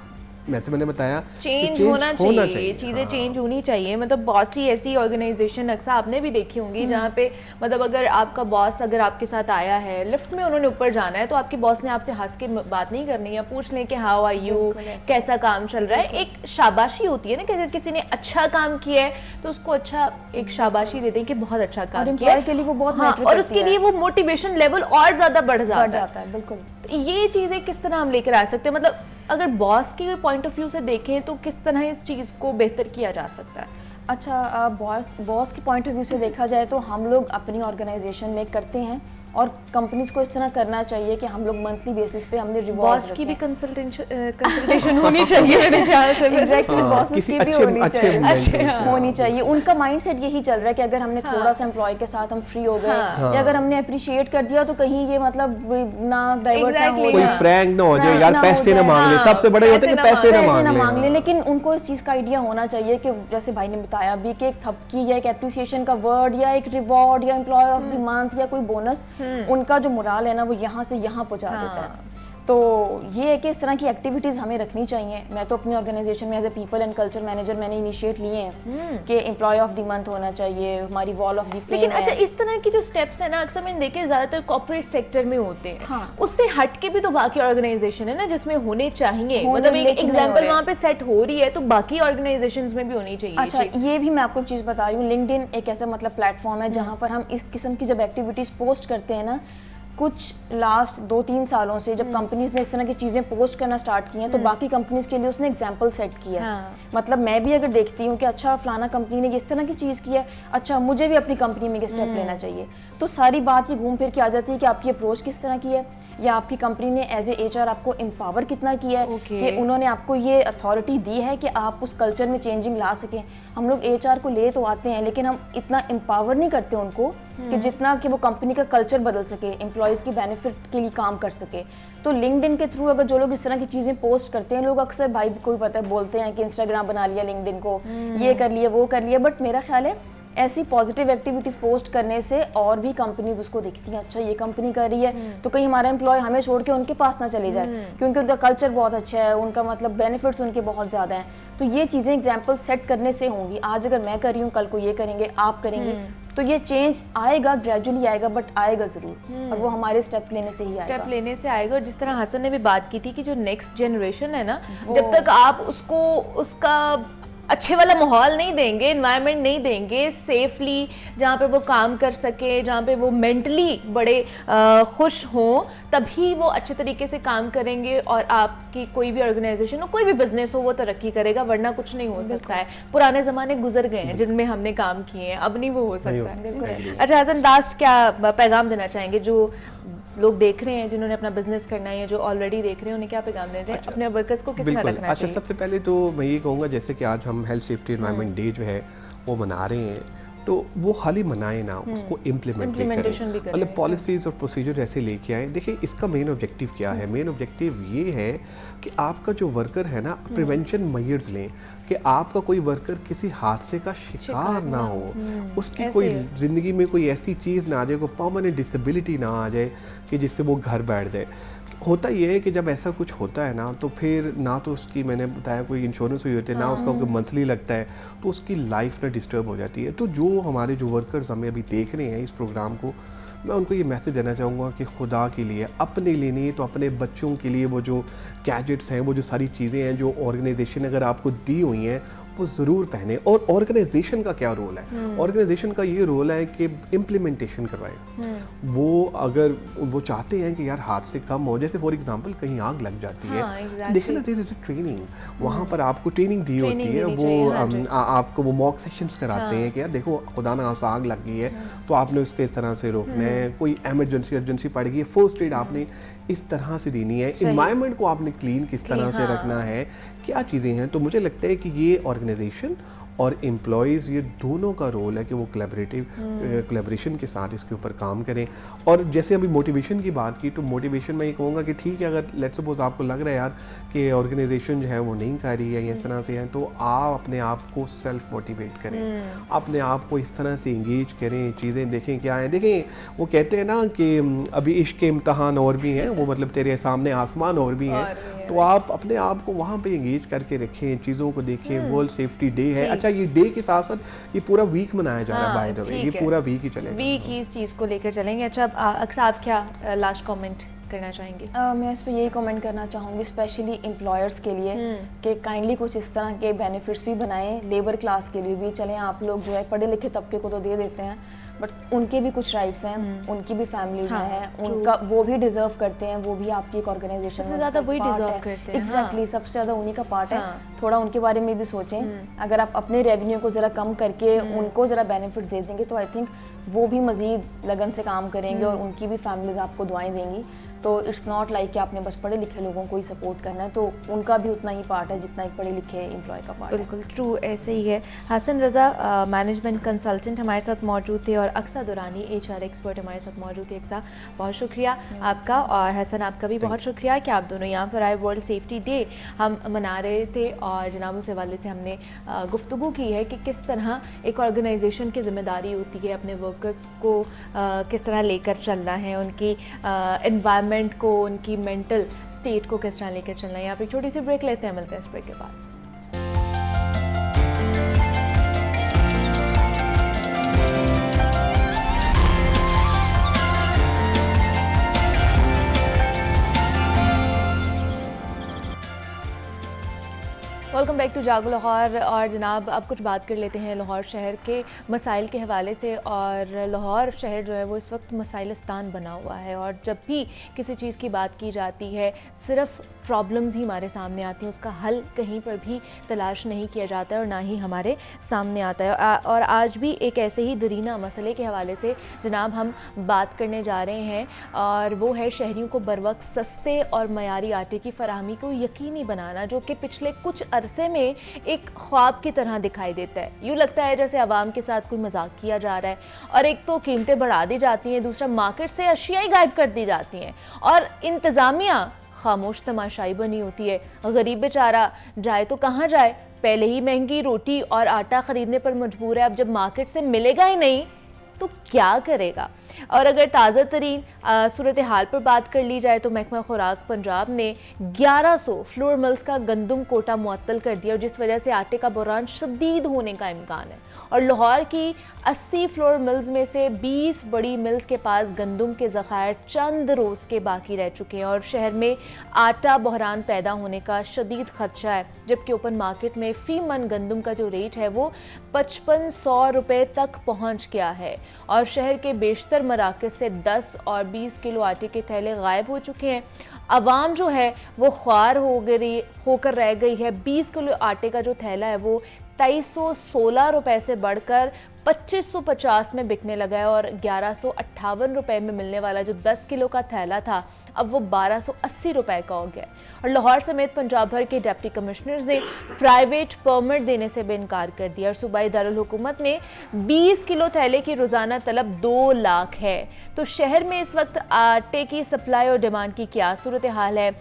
वैसे मैंने बताया चेंज होना चाहिए, चीज़ें चेंज होनी चाहिए। मतलब बहुत सी ऐसी ऑर्गेनाइजेशन अक्सर आपने भी देखी होंगी जहाँ पे मतलब अगर आपका बॉस अगर आपके साथ आया है, लिफ्ट में उन्होंने ऊपर जाना है, तो आपके बॉस ने आपसे हंस के बात नहीं करनी है, पूछ लें कि हाउ आर यू, कैसा काम चल रहा है। एक शाबाशी होती है ना कि अगर किसी ने अच्छा काम किया है तो उसको अच्छा एक शाबाशी दे दें कि बहुत अच्छा काम किया है, के लिए वो बहुत और उसके लिए वो मोटिवेशन लेवल और ज़्यादा बढ़ जाता है। बिल्कुल। ये चीज़ें किस तरह हम लेकर आ सकते हैं? मतलब अगर बॉस के पॉइंट ऑफ व्यू से देखें तो किस तरह इस चीज़ को बेहतर किया जा सकता है? अच्छा, बॉस के पॉइंट ऑफ व्यू से देखा जाए तो हम लोग अपनी ऑर्गेनाइजेशन में करते हैं और कंपनीज को इस तरह करना चाहिए कि हम लोग मंथली बेसिस पे हमने बॉस की भी कंसल्टेशन होनी चाहिए मेरे ख्याल से। एग्जैक्टली बॉसेस किसी की भी अच्छे- होनी अच्छे चाहिए, mentor की। होनी चाहिए। उनका माइंडसेट यही चल रहा है कि अगर हमने थोड़ा सा एम्प्लॉय के साथ हम फ्री हो गए या अगर हमने अप्रिशिएट कर दिया तो कहीं ये मतलब ना डाइवर्ट ना हो Exactly, कोई जाए, फ्रैंक ना हो जाए यार, ना हो पैसे ना जाए। मांग ले, हाँ, सबसे बड़ा ये होता है कि पैसे ना पैसे ना मांग मांग ले। ले। लेकिन उनको इस चीज़ का आइडिया होना चाहिए कि जैसे भाई ने बताया अभी कि एक थपकी या एक एप्रिसिएशन का वर्ड या एक रिवॉर्ड या एम्प्लॉय ऑफ द मंथ या कोई बोनस उनका जो मोराल है ना वो यहाँ से यहाँ पहुँचा देता है। तो ये है कि इस तरह की एक्टिविटीज़ हमें रखनी चाहिए। मैं तो अपनी ऑर्गेनाइजेशन में as a people and culture manager मैंने इनिशिएट लिए हैं कि एम्प्लॉय ऑफ द मंथ होना चाहिए, हमारी वॉल ऑफ द फेम लेकिन है। अच्छा, इस तरह की जो स्टेप्स है ना अक्सर मैंने देखे ज्यादातर कॉर्पोरेट सेक्टर में होते हैं। हाँ। उससे हट के भी तो बाकी ऑर्गेनाइजेशन है ना जिसमें होने चाहिए, होने, मतलब एक लेकिन नहीं हो एग्जांपल रहे। वहाँ पे सेट हो रही है तो बाकी ऑर्गेनाइजेशंस में भी होनी चाहिए। अच्छा, ये चीज़। ये भी मैं आपको एक चीज़ बता रही हूँ, लिंक्डइन एक ऐसा मतलब प्लेटफॉर्म है जहाँ पर हम इस किस्म की जब एक्टिविटीज़ पोस्ट करते हैं ना, कुछ लास्ट 2-3 सालों से जब कंपनीज ने इस तरह की चीज़ें पोस्ट करना स्टार्ट की हैं तो बाकी कंपनीज के लिए उसने एग्जाम्पल सेट किया है। हाँ। मतलब मैं भी अगर देखती हूँ कि अच्छा फलाना कंपनी ने इस तरह की चीज़ की है, अच्छा मुझे भी अपनी कंपनी में ये स्टेप लेना चाहिए, तो सारी बात ये घूम फिर के आ जाती है कि आपकी अप्रोच किस तरह की है या आपकी कंपनी ने एज ए HR आपको एम्पावर कितना किया है Okay. कि उन्होंने आपको ये अथॉरिटी दी है कि आप उस कल्चर में चेंजिंग ला सकें। हम लोग HR को ले तो आते हैं लेकिन हम इतना एम्पावर नहीं करते उनको कि जितना कि वो कंपनी का कल्चर बदल सके, एम्प्लॉयज़ की बेनिफिट के लिए काम कर सके। तो लिंक्डइन के थ्रू अगर जो लोग इस तरह की चीज़ें पोस्ट करते हैं, लोग अक्सर भाई कोई पता है बोलते हैं कि इंस्टाग्राम बना लिया लिंक्डइन को, ये कर लिया वो कर लिया, बट मेरा ख्याल है ऐसी पॉजिटिव एक्टिविटीज पोस्ट करने से और भी कंपनीज उसको देखती हैं, अच्छा ये कंपनी कर रही है तो कहीं हमारा एम्प्लॉय हमें छोड़ के उनके पास ना चले जाए क्योंकि उनका कल्चर बहुत अच्छा है, उनका मतलब बेनिफिट्स उनके बहुत ज़्यादा हैं। तो ये चीज़ें एग्जाम्पल सेट करने से होंगी। आज अगर मैं कर रही हूँ कल को ये करेंगे, आप करेंगे, तो ये चेंज आएगा, ग्रेजुअली आएगा, बट आएगा ज़रूर, और वो हमारे स्टेप लेने से ही आएगा। स्टेप लेने से आएगा। और जिस तरह हसन ने भी बात की थी कि जो नेक्स्ट जनरेशन है ना, जब तक आप उसको उसका अच्छे वाला माहौल नहीं देंगे, एनवायरनमेंट नहीं देंगे सेफली, जहाँ पे वो काम कर सके, जहाँ पे वो मेंटली बड़े खुश हों, तभी वो अच्छे तरीके से काम करेंगे और आपकी कोई भी ऑर्गेनाइजेशन हो, कोई भी बिजनेस हो, वो तरक्की करेगा, वरना कुछ नहीं हो सकता है। पुराने ज़माने गुजर गए हैं जिनमें हमने काम किए हैं, अब नहीं वो हो सकता है। अच्छा हसन, लास्ट क्या पैगाम देना चाहेंगे जो लोग देख रहे हैं, जिन्होंने अपना बिजनेस करना है या जो ऑलरेडी देख रहे हैं, उन्हें क्या पैगाम देते हैं? अपने वर्कर्स को किस तरह बिल्कुल। रखना अच्छा, चाहिए? सबसे पहले तो मैं ये कहूँगा जैसे कि आज हम हेल्थ सेफ्टी एनवायरनमेंट डे जो है वो मना रहे हैं, तो वो खाली मनाए ना, उसको इम्प्लीमेंट भी Implementation भी करें, करें, मतलब पॉलिसीज और प्रोसीजर ऐसे लेके आए। देखिए इसका मेन ऑब्जेक्टिव क्या है? मेन ऑब्जेक्टिव ये है कि आपका जो वर्कर है ना, प्रिवेंशन मेजर्स लें कि आपका कोई वर्कर किसी हादसे का शिकार ना हो, उसकी ऐसे कोई ही। ज़िंदगी में कोई ऐसी चीज़ ना आ जाए, कोई परमानेंट डिसेबिलिटी ना आ जाए कि जिससे वो घर बैठ जाए। होता ये है कि जब ऐसा कुछ होता है ना, तो फिर ना तो उसकी, मैंने बताया, कोई इंश्योरेंस हुई होती है, ना उसका कोई मंथली लगता है, तो उसकी लाइफ ना डिस्टर्ब हो जाती है। तो जो हमारे जो वर्कर्स हमें अभी देख रहे हैं इस प्रोग्राम को, मैं उनको ये मैसेज देना चाहूँगा कि खुदा के लिए, अपने लिए नहीं तो अपने बच्चों के लिए वो जो गैजेट्स हैं, वो जो सारी चीज़ें हैं जो ऑर्गेनाइजेशन अगर आपको दी हुई हैं, वो ज़रूर पहने। और ऑर्गेनाइजेशन का क्या रोल है? ऑर्गेनाइजेशन का ये रोल है कि इम्प्लीमेंटेशन करवाए। वो अगर वो चाहते हैं कि यार हादसे कम हो, जैसे फॉर एग्जांपल कहीं आग लग जाती है, हाँ, exactly. तो देखिए ना, देयर इज ट्रेनिंग, वहाँ पर आपको ट्रेनिंग दी होती है, देनी वो चाहिए, हाँ जी। आपको वो मॉक सेशंस कराते हैं कि यार देखो खुदा ना खास्ता आग लग गई है तो आपने उसके इस तरह से रोकना है, कोई एमरजेंसी पड़ेगी, फर्स्ट एड आपने इस तरह से देनी है, इन्वायरमेंट को आपने क्लीन किस तरह से रखना है, क्या चीज़ें हैं। तो मुझे लगता है कि ये ऑर्गेनाइजेशन और एम्प्लॉयज़, ये दोनों का रोल है कि वो कोलैबोरेशन के साथ इसके ऊपर काम करें। और जैसे अभी मोटिवेशन की बात की, तो मोटिवेशन मैं ये कहूँगा कि ठीक है, अगर लेट्स सपोज आपको लग रहा है यार कि ऑर्गेनाइजेशन जो है वो नहीं कर रही है या इस तरह से है, तो आप अपने आप को सेल्फ मोटिवेट करें, अपने आप को इस तरह से इंगेज करें, चीज़ें देखें क्या है। देखें, वो कहते हैं ना कि अभी इश्क के इम्तहान और भी हैं, वो मतलब तेरे सामने आसमान और भी हैं, तो आप अपने आप को वहाँ पे इंगेज करके रखें, चीज़ों को देखें। वर्ल्ड सेफ्टी डे है, अच्छा ये डे के साथ साथ ये पूरा वीक मनाया जा रहा है, बाय द वे ये पूरा वीक ही चलेगा, वीक ही इस चीज़ को लेकर चलेंगे। अच्छा, अक्सर आप क्या लास्ट कमेंट करना चाहेंगे? मैं इस पर यही कमेंट करना चाहूँगी स्पेशली एम्प्लॉयर्स के लिए कि काइंडली कुछ इस तरह के बेनिफिट्स भी बनाएं लेबर क्लास के लिए भी। चलें आप लोग जो है पढ़े लिखे तबके को तो दे देते हैं, बट उनके भी कुछ राइट्स हैं, उनकी भी फैमिलीज हाँ, हैं, उनका वो भी डिजर्व करते हैं, वो भी आपकी एक ऑर्गेनाइजेशन सबसे ज़्यादा वही deserve करते हैं, एग्जैक्टली, हाँ। सबसे ज़्यादा उन्हीं का पार्ट है। हाँ। थोड़ा उनके बारे में भी सोचें, अगर आप अपने रेवेन्यू को ज़रा कम करके उनको ज़रा बेनिफिट दे देंगे तो आई थिंक वो भी मज़ीद लगन से काम करेंगे और उनकी भी फैमिलीज आपको दुआएं देंगी। तो इट्स नॉट लाइक कि आपने बस पढ़े लिखे लोगों को ही सपोर्ट करना है, तो उनका भी उतना ही पार्ट है जितना एक पढ़े लिखे एम्प्लॉय का पार्ट है। बिल्कुल ट्रू, ऐसे ही है। हसन रज़ा मैनेजमेंट कंसल्टेंट हमारे साथ मौजूद थे और अक्सा दुरानी HR एक्सपर्ट हमारे साथ मौजूद थे। अक्सा, बहुत शुक्रिया आपका, और हसन आपका भी बहुत शुक्रिया कि आप दोनों यहाँ पर आए। वर्ल्ड सेफ्टी डे हम मना रहे थे और जनाब उस हवाले से हमने गुफ्तगू की है कि किस तरह एक ऑर्गेनाइजेशन की जिम्मेदारी होती है अपने वर्कर्स को किस तरह लेकर चलना है, उनकी एनवायरनमेंट को, उनकी मेंटल स्टेट को किस तरह लेकर चलना है। यहाँ पे छोटी सी ब्रेक लेते हैं, मिलते हैं इस ब्रेक के बाद। वेलकम बैक टू जागो लाहौर। और जनाब अब कुछ बात कर लेते हैं लाहौर शहर के मसाइल के हवाले से। और लाहौर शहर जो है वो इस वक्त मसाइलस्तान बना हुआ है, और जब भी किसी चीज़ की बात की जाती है सिर्फ प्रॉब्लम्स ही हमारे सामने आती हैं, उसका हल कहीं पर भी तलाश नहीं किया जाता है और ना ही हमारे सामने आता है। और आज भी एक ऐसे ही दरीना मसले के हवाले से जनाब हम बात करने जा रहे हैं, और वो है शहरियों को बर वक्त सस्ते और मयारी आटे की फराहमी को यकीनी बनाना, जो कि पिछले कुछ अरसे में एक ख्वाब की तरह दिखाई देता है। यूँ लगता है जैसे आवाम के साथ कोई मजाक किया जा रहा है, और एक तो कीमतें बढ़ा दी जाती हैं, दूसरा मार्केट से अशियाई गायब कर दी जाती हैं, और इंतज़ामिया खामोश तमाशाई बनी होती है। गरीब बेचारा जाए तो कहाँ जाए, पहले ही महंगी रोटी और आटा ख़रीदने पर मजबूर है, अब जब मार्केट से मिलेगा ही नहीं तो क्या करेगा। और अगर ताज़ा तरीन सूरत हाल पर बात कर ली जाए तो महकमा खुराक पंजाब ने 1100 फ्लोर मिल्स का गंदम कोटा मुअत्तल कर दिया, जिस वजह से आटे का बहरान शदीद होने का इम्कान है। और लाहौर की 80 फ्लोर मिल्स में से 20 बड़ी मिल्स के पास गंदम के ज़खायर चंद रोज़ के बाकी रह चुके हैं, और शहर में आटा बहरान पैदा होने का शदीद खदशा है। जबकि ओपन मार्केट में फ़ी मन गंदम का जो रेट है वो 5500 रुपये तक पहुँच गया है, और शहर के बेशतर मराकज़ से 10 और 20 किलो आटे के थैले गायब हो चुके हैं। आवाम जो है वो ख्वार होकर रह गई है। 20 किलो आटे का जो थैला है वो 2316 रुपये से बढ़कर 2550 में बिकने लगा है, और 1158 रुपये में मिलने वाला जो 10 किलो का थैला था अब वो 1280 रुपये का हो गया। और लाहौर समेत पंजाब भर के डिप्टी कमिश्नर्स ने प्राइवेट परमिट देने से भी इनकार कर दिया, और सूबाई दारुल हुकूमत में 20 किलो थैले की रोज़ाना तलब 2 लाख है। तो शहर में इस वक्त आटे की सप्लाई और डिमांड की क्या सूरत हाल है,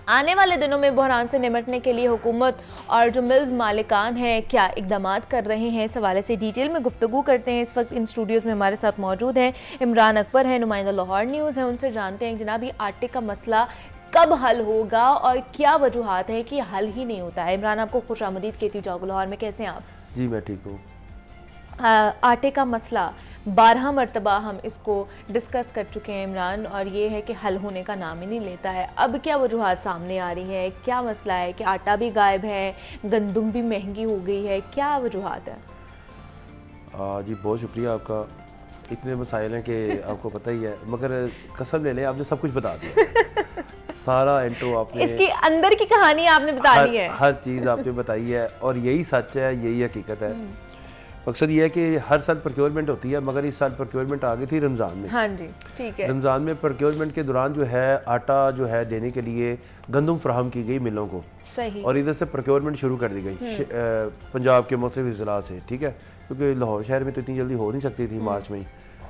आने वाले दिनों में बहरान से निपटने के लिए हुकूमत और जो मिल्स मालिकान हैं क्या इकदाम कर रहे हैं, इस हवाले से डिटेल में गुफ्तगू करते हैं। इस वक्त इन स्टूडियोज़ में हमारे साथ मौजूद हैं इमरान अकबर हैं, नुमाइंदा लाहौर न्यूज़ हैं। उनसे जानते हैं जनाब ये आटे का मसला कब हल होगा और क्या वजूहात हैं कि हल ही नहीं होता है। इमरान, आपको खुशामदीद कहती हूँ जागो लाहौर में, कैसे हैं आप? जी मैं ठीक हूँ। आटे का मसला 12 मरतबा हम इसको डिस्कस कर चुके हैं इमरान, और ये है कि हल होने का नाम ही नहीं लेता है। अब क्या वजूहात सामने आ रही हैं, क्या मसला है कि आटा भी गायब है, गंदम भी महंगी हो गई है, क्या वजूहात है? जी बहुत शुक्रिया आपका। इतने मसाइल हैं कि आपको पता ही है, मगर कसम ले लें आपने सब कुछ बता दिया। सारा इंट्रो आपने, इसकी अंदर की कहानी आपने बता दी है, हर चीज़ आपने बताई है, और यही सच है, यही हकीकत है। मकसद ये है कि हर साल प्रोक्योरमेंट होती है, मगर इस साल प्रोक्योरमेंट आ गई थी रमज़ान में। हाँ जी ठीक है। रमज़ान में प्रोक्योरमेंट के दौरान जो है आटा जो है देने के लिए गंदम फराहम की गई मिलों को, सही, और इधर से प्रोक्योरमेंट शुरू कर दी गई पंजाब के मुख्तलिफ ज़िला से, ठीक है, क्योंकि लाहौर शहर में तो इतनी जल्दी हो नहीं सकती थी मार्च में ही।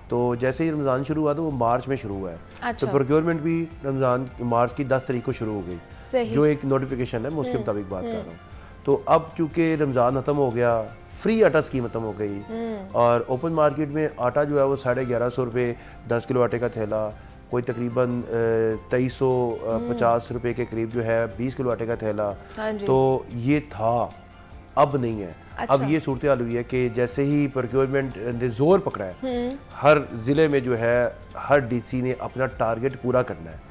तो जैसे ही रमज़ान शुरू हुआ तो वो मार्च में शुरू हुआ है। अच्छा। तो प्रोक्योरमेंट भी मार्च की 10 तारीख को शुरू हो गई, सही, जो एक नोटिफिकेशन है मैं उसके मुताबिक बात कर रहा हूँ। तो अब चूँकि रमज़ान ख़त्म हो गया, फ्री आटा स्कीम खत्म हो गई, और ओपन मार्केट में आटा जो है वो 1150 रुपये 10 किलो आटे का थैला, कोई तकरीबन 2350 रुपये के करीब जो है 20 किलो आटे का थैला। हाँ जी। तो ये था, अब नहीं है। अच्छा। अब ये सूरत हाल हुई है कि जैसे ही प्रोक्योरमेंट ने जोर पकड़ा है, हर ज़िले में जो है हर DC ने अपना टारगेट पूरा करना है।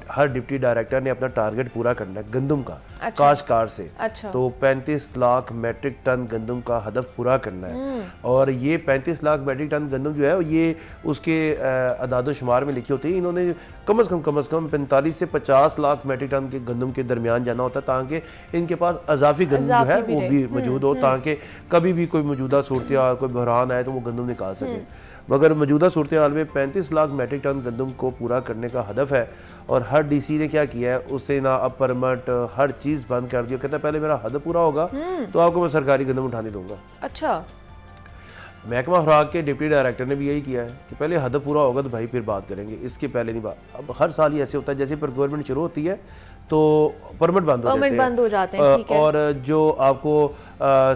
हर डिप्टी डायरेक्टर ने अपना टारगेट पूरा करना है गंदम का, अच्छा। काश्तकार से। अच्छा। तो 35 लाख मैट्रिक टन गंदम का हदफ पूरा करना है। और ये 35 लाख मैट्रिक टन गंदम जो है ये उसके अदाद शुमार में लिखी होती है। इन्होंने कम से कम 45 से 50 लाख मैट्रिक टन के गंदम के दरमियान जाना होता है, ताकि इनके पास अजाफी गंदम जो है वो भी मौजूद हो, ताकि कभी भी कोई मौजूदा सूरत हाल, कोई बहरान आए तो वो गंदम निकाल सके। मगर मौजूदा सूरत हाल में 35 लाख मैट्रिक टन गंदम को पूरा करने का हदफ है। और हर डीसी ने क्या किया है, उससे ना अब परमिट हर चीज़ बंद कर दिया। कहता है पहले मेरा हदफ पूरा होगा तो आपको मैं सरकारी गंदम उठाने दूंगा। अच्छा। महकमा खुराक के डिप्टी डायरेक्टर ने भी यही किया है कि पहले हदफ पूरा होगा तो भाई फिर बात करेंगे, इसके पहले नहीं बात। अब हर साल ही ऐसे होता है, जैसे प्रोक्योरमेंट शुरू होती है तो परमिट बंद हो जाते हैं। ठीक है। और जो आपको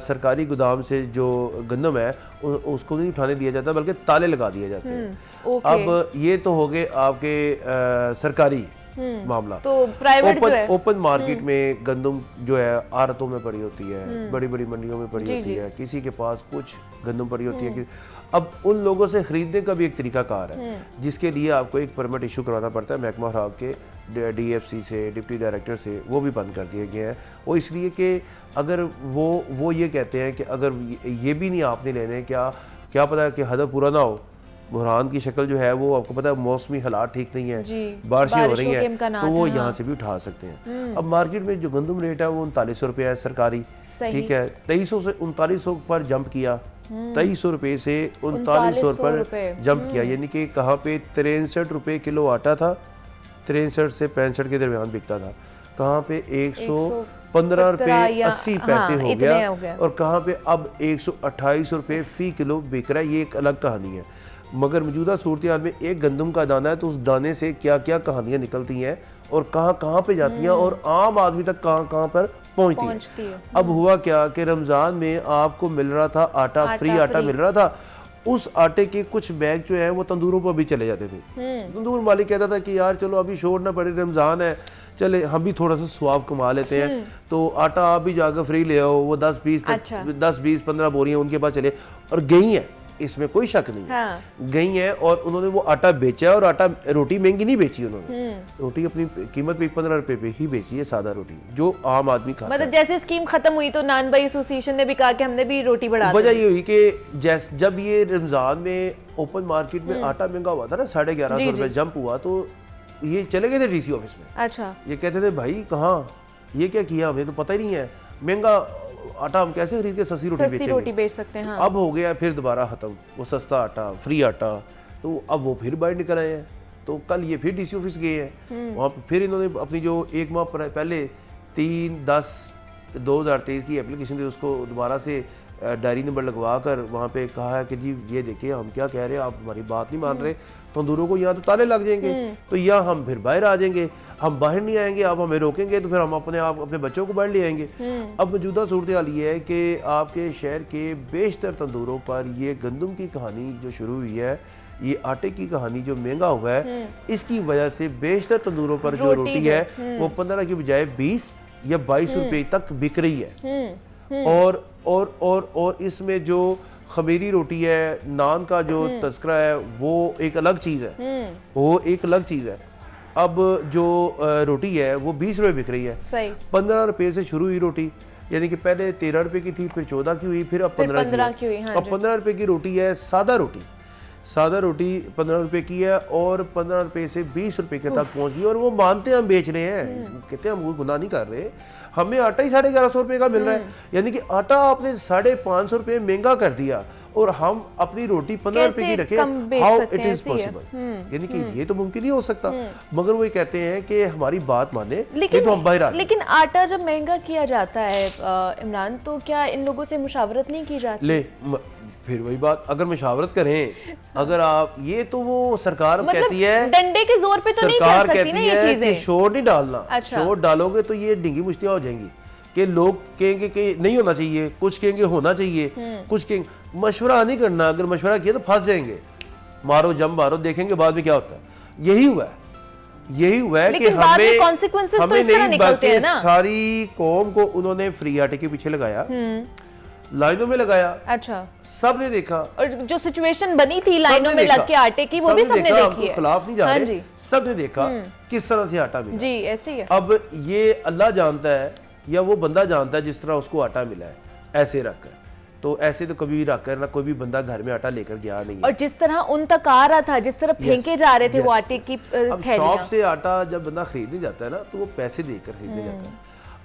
सरकारी गोदाम से जो गंदम है उसको नहीं उठाने दिया जाता, बल्कि ताले लगा दिए जाते हैं। अब ये तो हो गए आपके सरकारी मामला। तो प्राइवेट जो है ओपन मार्केट में गंदम जो है आड़तों में पड़ी होती है, बड़ी बड़ी मंडियों में पड़ी होती है, किसी के पास कुछ गंदम पड़ी होती है कि अब उन लोगों से खरीदने का भी एक तरीकाकार है, जिसके लिए आपको एक परमिट इशू करवाना पड़ता है। महकमा खुराक के DFC से, डिप्टी डायरेक्टर से, वो भी बंद कर दिए गए हैं। वो इसलिए कि अगर वो ये कहते हैं कि अगर ये भी नहीं आपने लेने, क्या पता कि हदफ पूरा ना हो, बुरहान की शक्ल जो है वो आपको पता है मौसमी हालात ठीक नहीं है, बारिशें हो रही हैं, तो वो यहाँ से भी उठा सकते हैं। अब मार्केट में जो गंदम रेट है वो 3900 रुपये है सरकारी, ठीक है। 2300 से 3900 पर जंप किया, 2300 रुपये से 3900 पर जंप किया, यानी कि कहाँ पे 63 रुपये किलो आटा था, 63 से 65 के दरमियान बिकता था, कहाँ पे 115 रुपये 80 पैसे हो गया, और कहाँ पे अब 128 रुपये फी किलो बिक रहा है। ये एक अलग कहानी है। मगर मौजूदा सूरत हाल में एक गंदम का दाना है तो उस दाने से क्या क्या कहानियां निकलती हैं और कहाँ पे जाती हैं और आम आदमी तक कहाँ पर पहुंचती है। अब हुआ क्या कि रमज़ान में आपको मिल रहा था आटा फ्री आटा मिल रहा था, उस आटे के कुछ बैग जो है वो तंदूरों पर भी चले जाते थे। तंदूर मालिक कहता था कि यार चलो अभी शोर ना पड़े, रमज़ान है, चले हम भी थोड़ा सा स्वाब कमा लेते हैं, तो आटा आप भी जाकर फ्री ले आओ। वो 10-20-15 बोरियां उनके पास चले और गई हैं, इसमें कोई शक नहीं है, गई हैं और उन्होंने वो आटा बेचा। और आटा रोटी महंगी नहीं बेची उन्होंने, रोटी अपनी कीमत पे 15 रुपए पे ही बेची है, सादा रोटी जो आम आदमी खाता है। मतलब जैसे स्कीम खत्म हुई तो नान भाई एसोसिएशन ने भी कहा कि हमने भी रोटी बढ़ा दी। वजह ये हुई कि जब ये रमजान में ओपन मार्केट में आटा महंगा हुआ था ना, 1150 रुपए जंप हुआ, तो ये चले गए थे डीसी ऑफिस में। अच्छा। ये कहते थे भाई कहाँ, ये क्या किया, हमें तो पता ही नहीं है, महंगा आटा हम कैसे खरीद के सस्ती रोटी बेच सकते हैं। हाँ। अब हो गया फिर दोबारा खत्म वो सस्ता आटा, फ्री आटा, तो अब वो फिर बाहर निकल आए हैं। तो कल ये फिर डीसी ऑफिस गए हैं, वहाँ फिर इन्होंने अपनी जो एक माह पहले 3/10/2023 की एप्लीकेशन थी उसको दोबारा से डायरी नंबर लगवा कर वहाँ पे कहा है कि जी ये देखिए हम क्या कह रहे हैं, आप हमारी बात नहीं मान रहे, तंदूरों को यहाँ तो ताले लग जाएंगे, तो यहाँ हम फिर बाहर आ जाएंगे, हम बाहर नहीं आएंगे, आप हमें रोकेंगे तो फिर हम अपने बच्चों को बाहर ले आएंगे। अब मौजूदा सूरत हाल ये है कि आपके शहर के बेशतर तंदूरों पर ये गंदम की कहानी जो शुरू हुई है, ये आटे की कहानी जो महंगा हुआ है, इसकी वजह से बेशतर तंदूरों पर जो रोटी है वो 15 की बजाय 20 या 22 रुपए तक बिक रही है। और इसमें जो खमीरी रोटी है, नान का जो तस्करा है, वो एक अलग चीज़ है, वो एक अलग चीज़ है। अब जो रोटी है वो 20 रुपए बिक रही है, 15 रुपए से शुरू हुई रोटी, यानी कि पहले 13 रुपए की थी, फिर 14 की हुई, फिर अब 15 की हुई। अब 15 रुपए की रोटी है, सादा रोटी 15 रुपए की है, और 15 रुपए से 20 रुपए के तक पहुंच गई। और वो मानते हैं हम बेच रहे हैं, कहते हैं हम कोई गुनाह नहीं कर रहे, हमें आटा ही 1150 रुपए का मिल रहा है, यानी कि आटा आपने 550 रुपए महंगा कर दिया और हम अपनी रोटी 15 रुपए की रखें, हाउ इट इज पॉसिबल, यानी कि ये तो मुमकिन नहीं हो सकता। मगर वो कहते हैं कि हमारी बात माने, लेकिन तो हम बाहर आ। लेकिन आटा जब महंगा किया जाता है इमरान, तो क्या इन लोगों से मुशावरत नहीं की जाती? फिर वही बात, अगर मुशावरत करें, अगर आप ये तो वो सरकार मतलब कहती है डंडे के जोर पे तो नहीं चल सकती ना ये चीजें, शोर नहीं डालना। अच्छा। शोर डालोगे तो ये डिंगी मुश्तियां हो जाएंगी कि लोग कहेंगे कि नहीं होना चाहिए, कुछ कहेंगे होना चाहिए, कुछ कहेंगे। मशवरा नहीं करना, अगर मशवरा किया तो फंस जाएंगे, मारो जम मारो, देखेंगे बाद में क्या होता है। यही हुआ है कि हमें नहीं, बल्कि सारी कौम को उन्होंने फ्री आटे के पीछे लगाया। लाइनों में लगाया, अच्छा, सबने देखा, और जो सिचुएशन बनी थी लाइनों सबने में देखा, लग के आटे की, वो भी सबने देखा, हम देखी तो है। खिलाफ नहीं जा हाँ रहे, जी, सबने देखा किस तरह से आटा मिला। जी ऐसे ही है। अब ये अल्लाह जानता है या वो बंदा जानता है जिस तरह उसको आटा मिला है, ऐसे रखकर। तो ऐसे तो कभी रखकर ना कोई भी बंदा घर में आटा लेकर गया नहीं है। और जिस तरह उन तक आ रहा था, जिस तरह फेंके जा रहे थे वो आटे की अब शॉप थैलियां। से आटा जब बंदा खरीदने जाता है ना तो वो पैसे देकर खरीदने जाता है।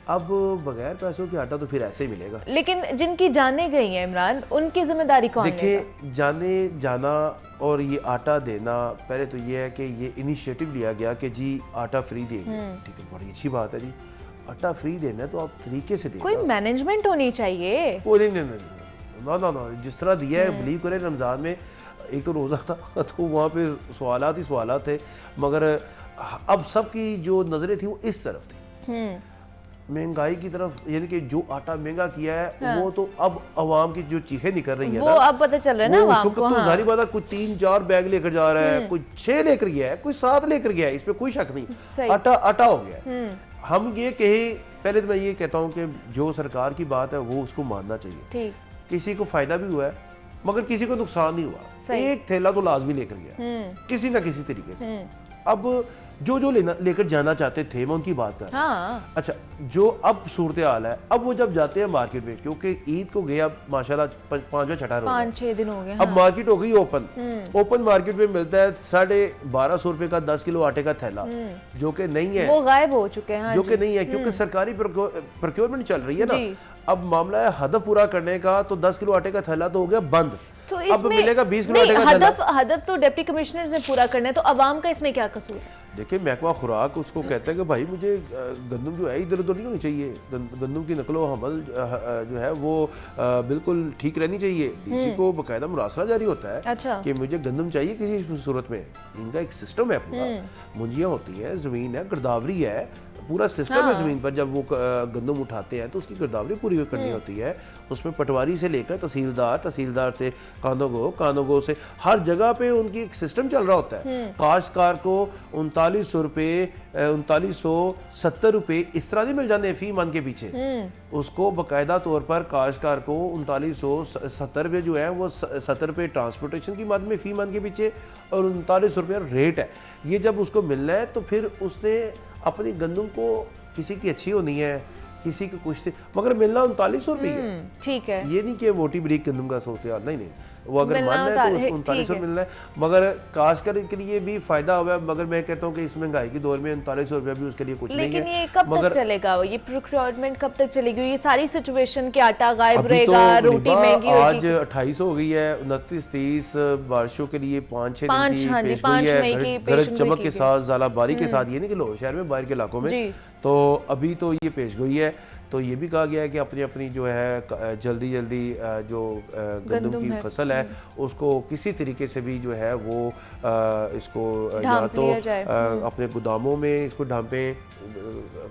अब बगैर पैसों के आटा तो फिर ऐसे ही मिलेगा। लेकिन जिनकी जाने गई है इमरान, उनकी जिम्मेदारी कौन लेगा? देखिए, जाने जाना और ये आटा देना, पहले तो ये है कि ये इनिशिएटिव लिया गया कि जी आटा फ्री देंगे, ठीक है, बड़ी अच्छी बात है जी। आटा फ्री देना है तो आप तरीके से देना। कोई मैनेजमेंट होनी चाहिए। कोई नहीं, ना ना ना, जिस तरह दिया है, बिलीव करें रमज़ान में एक तो रोज़ा था तो वहाँ पे सवालात ही सवालात थे, मगर अब सबकी जो नज़रें थी वो इस तरफ थी, महंगाई की तरफ, यानी कि जो आटा महंगा किया है वो तो अब अवाम की जो चीखें निकल रही है वो ना, अब पता चल रहा है ना वो उस अवाम वक्त को। तो हाँ। जाहिर बात है, कोई 3-4 बैग लेकर जा रहा है, कोई 6 लेकर गया है, कोई 7 लेकर गया है, इसमें कोई शक सही। नहीं, आटा आटा हो गया है। हम ये कहे, पहले तो मैं ये कहता हूँ कि जो सरकार की बात है वो उसको मानना चाहिए। ठीक, किसी को फायदा भी हुआ है मगर किसी को नुकसान नहीं हुआ। सही। एक थैला तो लाजमी लेकर गया किसी ना किसी तरीके से। अब जो लेकर जाना चाहते थे, मैं उनकी बात कर रहा हूं। हाँ, अच्छा, जो अब सूरत हाल है, अब वो जब जाते हैं मार्केट में, क्योंकि ईद को गया माशाल्लाह 5वां-6वां रोज़ा, 5-6 दिन हो गए। अब मार्केट हो गई ओपन मार्केट में मिलता है 1250 रुपए का 10 किलो आटे का थैला, जो कि नहीं है, वो गायब हो चुके हैं। हाँ जो जी। कि नहीं है, क्योंकि सरकारी प्रोक्योरमेंट चल रही है ना। जी। अब मामला है हदफ पूरा करने का, तो 10 किलो आटे का थैला तो हो गया बंद, तो अब इसमें मिलेगा 20 किलो नहीं, आटे का थैला। हदफ तो डिप्टी कमिश्नर ने पूरा करना है, तो अवाम का इसमें क्या कसूर है? देखिए, महकमा खुराक उसको कहता है कि भाई मुझे गंदम जो है इधर उधर नहीं होनी चाहिए, गंदम की नकलो हमल जो है वो बिल्कुल ठीक रहनी चाहिए। डीसी को बाकायदा मुरासला जारी होता है अच्छा। कि मुझे गंदम चाहिए किसी सूरत में। इनका एक सिस्टम है पूरा, मुंजियाँ होती हैं, ज़मीन है, गिरदावरी है, पूरा सिस्टम है ज़मीन पर। जब वो गंदम उठाते हैं तो उसकी गिरदावरी पूरी करनी होती है। उसमें पटवारी से लेकर तहसीलदार से कानोगो से हर जगह पे उनकी एक सिस्टम चल रहा होता है। काश्तकार को 3970 रुपए इस तरह नहीं मिल जाते फी मन के पीछे, उसको बाकायदा तौर पर काश्तकार को 3970 रुपये जो है वो 70 रुपये ट्रांसपोर्टेशन की मद में फी मन के पीछे और 39 रुपये रेट है। ये जब उसको मिलना है तो फिर उसने अपनी गंदम को, किसी की अच्छी होनी है, किसी की कुछ थी, मगर मिलना 3900 रुपये है। ठीक है, ये नहीं कि मोटी बरीक गंदम का सोचते यार, नहीं, वो अगर मिलना मानना है तो ठीक उसको 3900 है। मिलना है, मगर काश्तकार के लिए भी फायदा हुआ है। मगर मैं कहता हूँ कि इस महंगाई के दौर में 3900 रुपया भी उसके लिए कुछ नहीं है। लेकिन ये कब तक चलेगा? ये प्रोक्योरमेंट कब तक चलेगी? ये सारी सिचुएशन के आटा गायब अभी तो रहेगा, रोटी मुनीबा महंगी आज होगी। 28 हो गई है, 29-30 बारिशों के लिए 5-6 दिन हाँ जी, की 5 पेशगोई मई की है, गरज पेशगोई चमक की के गई। साथ, ज़ालाबारी के साथ, ये नहीं कि लाहौर शहर में, बाहर के इलाकों में। जी। तो अभी तो ये पेशगोई है, तो ये भी कहा गया है कि अपनी अपनी जो है जल्दी जो गंदम की फसल है उसको किसी तरीके से भी जो है वो इसको या तो अपने गोदामों में इसको ढांपें,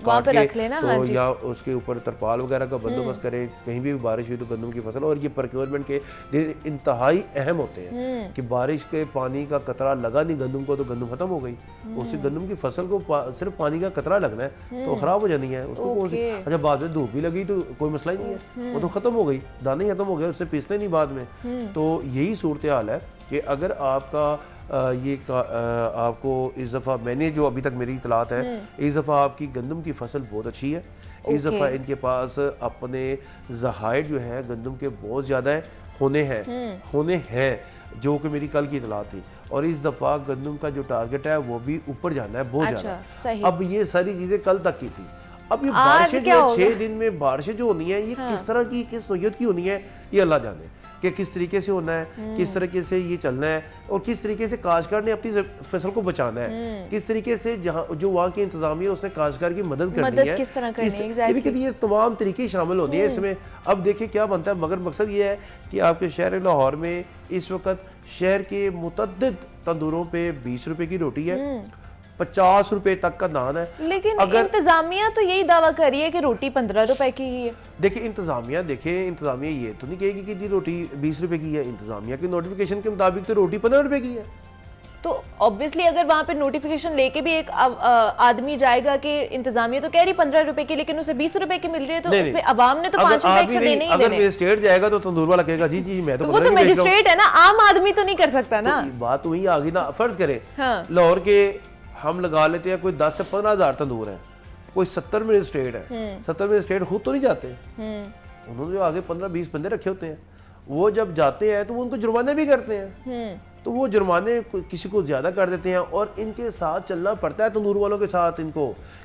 काट पे के रख लेना, तो हाँ जी। या उसके ऊपर तरपाल वगैरह का बंदोबस्त करें, कहीं भी बारिश हुई तो गंदम की फसल। और ये प्रोक्योरमेंट के दिन इंतहाई अहम होते हैं कि बारिश के पानी का कतरा लगा नहीं गंदम को तो गंदम खत्म हो गई, उससे गंदम की फसल को सिर्फ पानी का कतरा लगना है तो खराब हो जानी है उसको। कौन सी, अच्छा बाद में धूप भी लगी तो कोई मसला ही नहीं है, वो तो खत्म हो गई, दाने खत्म हो गए, उससे पीसने नहीं बाद में। तो यही सूरत हाल है कि अगर आपका आपको इस दफ़ा, मैंने जो अभी तक मेरी इतलात है, इस दफ़ा आपकी गंदम की फसल बहुत अच्छी है। इस दफ़ा इनके पास अपने ज़हाइर जो है गंदम के बहुत ज़्यादा होने हैं जो कि मेरी कल की इतलात थी। और इस दफ़ा गंदम का जो टारगेट है वो भी ऊपर जाना है बहुत ज़्यादा। अब ये सारी चीज़ें कल तक की थी, अब ये बारिशें जो 6 दिन में बारिशें जो होनी है ये किस तरह की, किस नौयत की होनी है, ये अल्लाह जाने कि किस तरीके से होना है, किस तरीके से ये चलना है और किस तरीके से काश्तकार ने अपनी फसल को बचाना है, किस तरीके से जहाँ जो वहाँ की इंतजामिया है उसने काश्तकार की मदद करनी है, किस तरह करनी है, लेकिन ये तमाम तरीके शामिल होने हैं इसमें। अब देखिए क्या बनता है, मगर मकसद ये है कि आपके शहर लाहौर में इस वक्त शहर के मुतअद्दिद तंदूरों पे 20 रुपए की रोटी है, 50 रुपए तक का नान है। लेकिन इंतजामिया तो यही दावा कर रही है कि रोटी 15 रुपए की ही है। देखिए इंतजामिया ये तो नहीं कहेगी कि जी रोटी 20 रुपए की है, इंतजामिया की नोटिफिकेशन के मुताबिक तो रोटी 15 रुपए की है। तो ऑब्वियसली अगर वहाँ पे नोटिफिकेशन लेके भी एक आदमी जाएगा कि इंतजामिया तो कह रही 15 रुपए की, लेकिन उसे 20 रुपए की मिल रही है, तो नहीं, उसमें अवाम ने तो 5 रुपए एक्स्ट्रा देने ही अगर देने। मजिस्ट्रेट जाएगा तो तंदूर वाला कहेगा जी जी मैं तो तो वो 15 तो की बेच रहा हूं। मजिस्ट्रेट है ना, आम आदमी तो नहीं कर सकता ना। तो बात वही आ गई ना, फर्ज करें हाँ। लाहौर के हम लगा लेते हैं कोई 10 से 15 हज़ार तंदूर है, कोई 70 मजिस्ट्रेट है, 70 मजिस्ट्रेट खुद तो नहीं जाते, उन्होंने जो आगे 15-20 बंदे रखे होते हैं, वो जब जाते हैं तो वो उनको जुर्माने भी करते हैं, तो वो जुर्माने किसी को ज्यादा कर देते हैं और इनके साथ चलना पड़ता है तंदूर वालों के साथ। इनको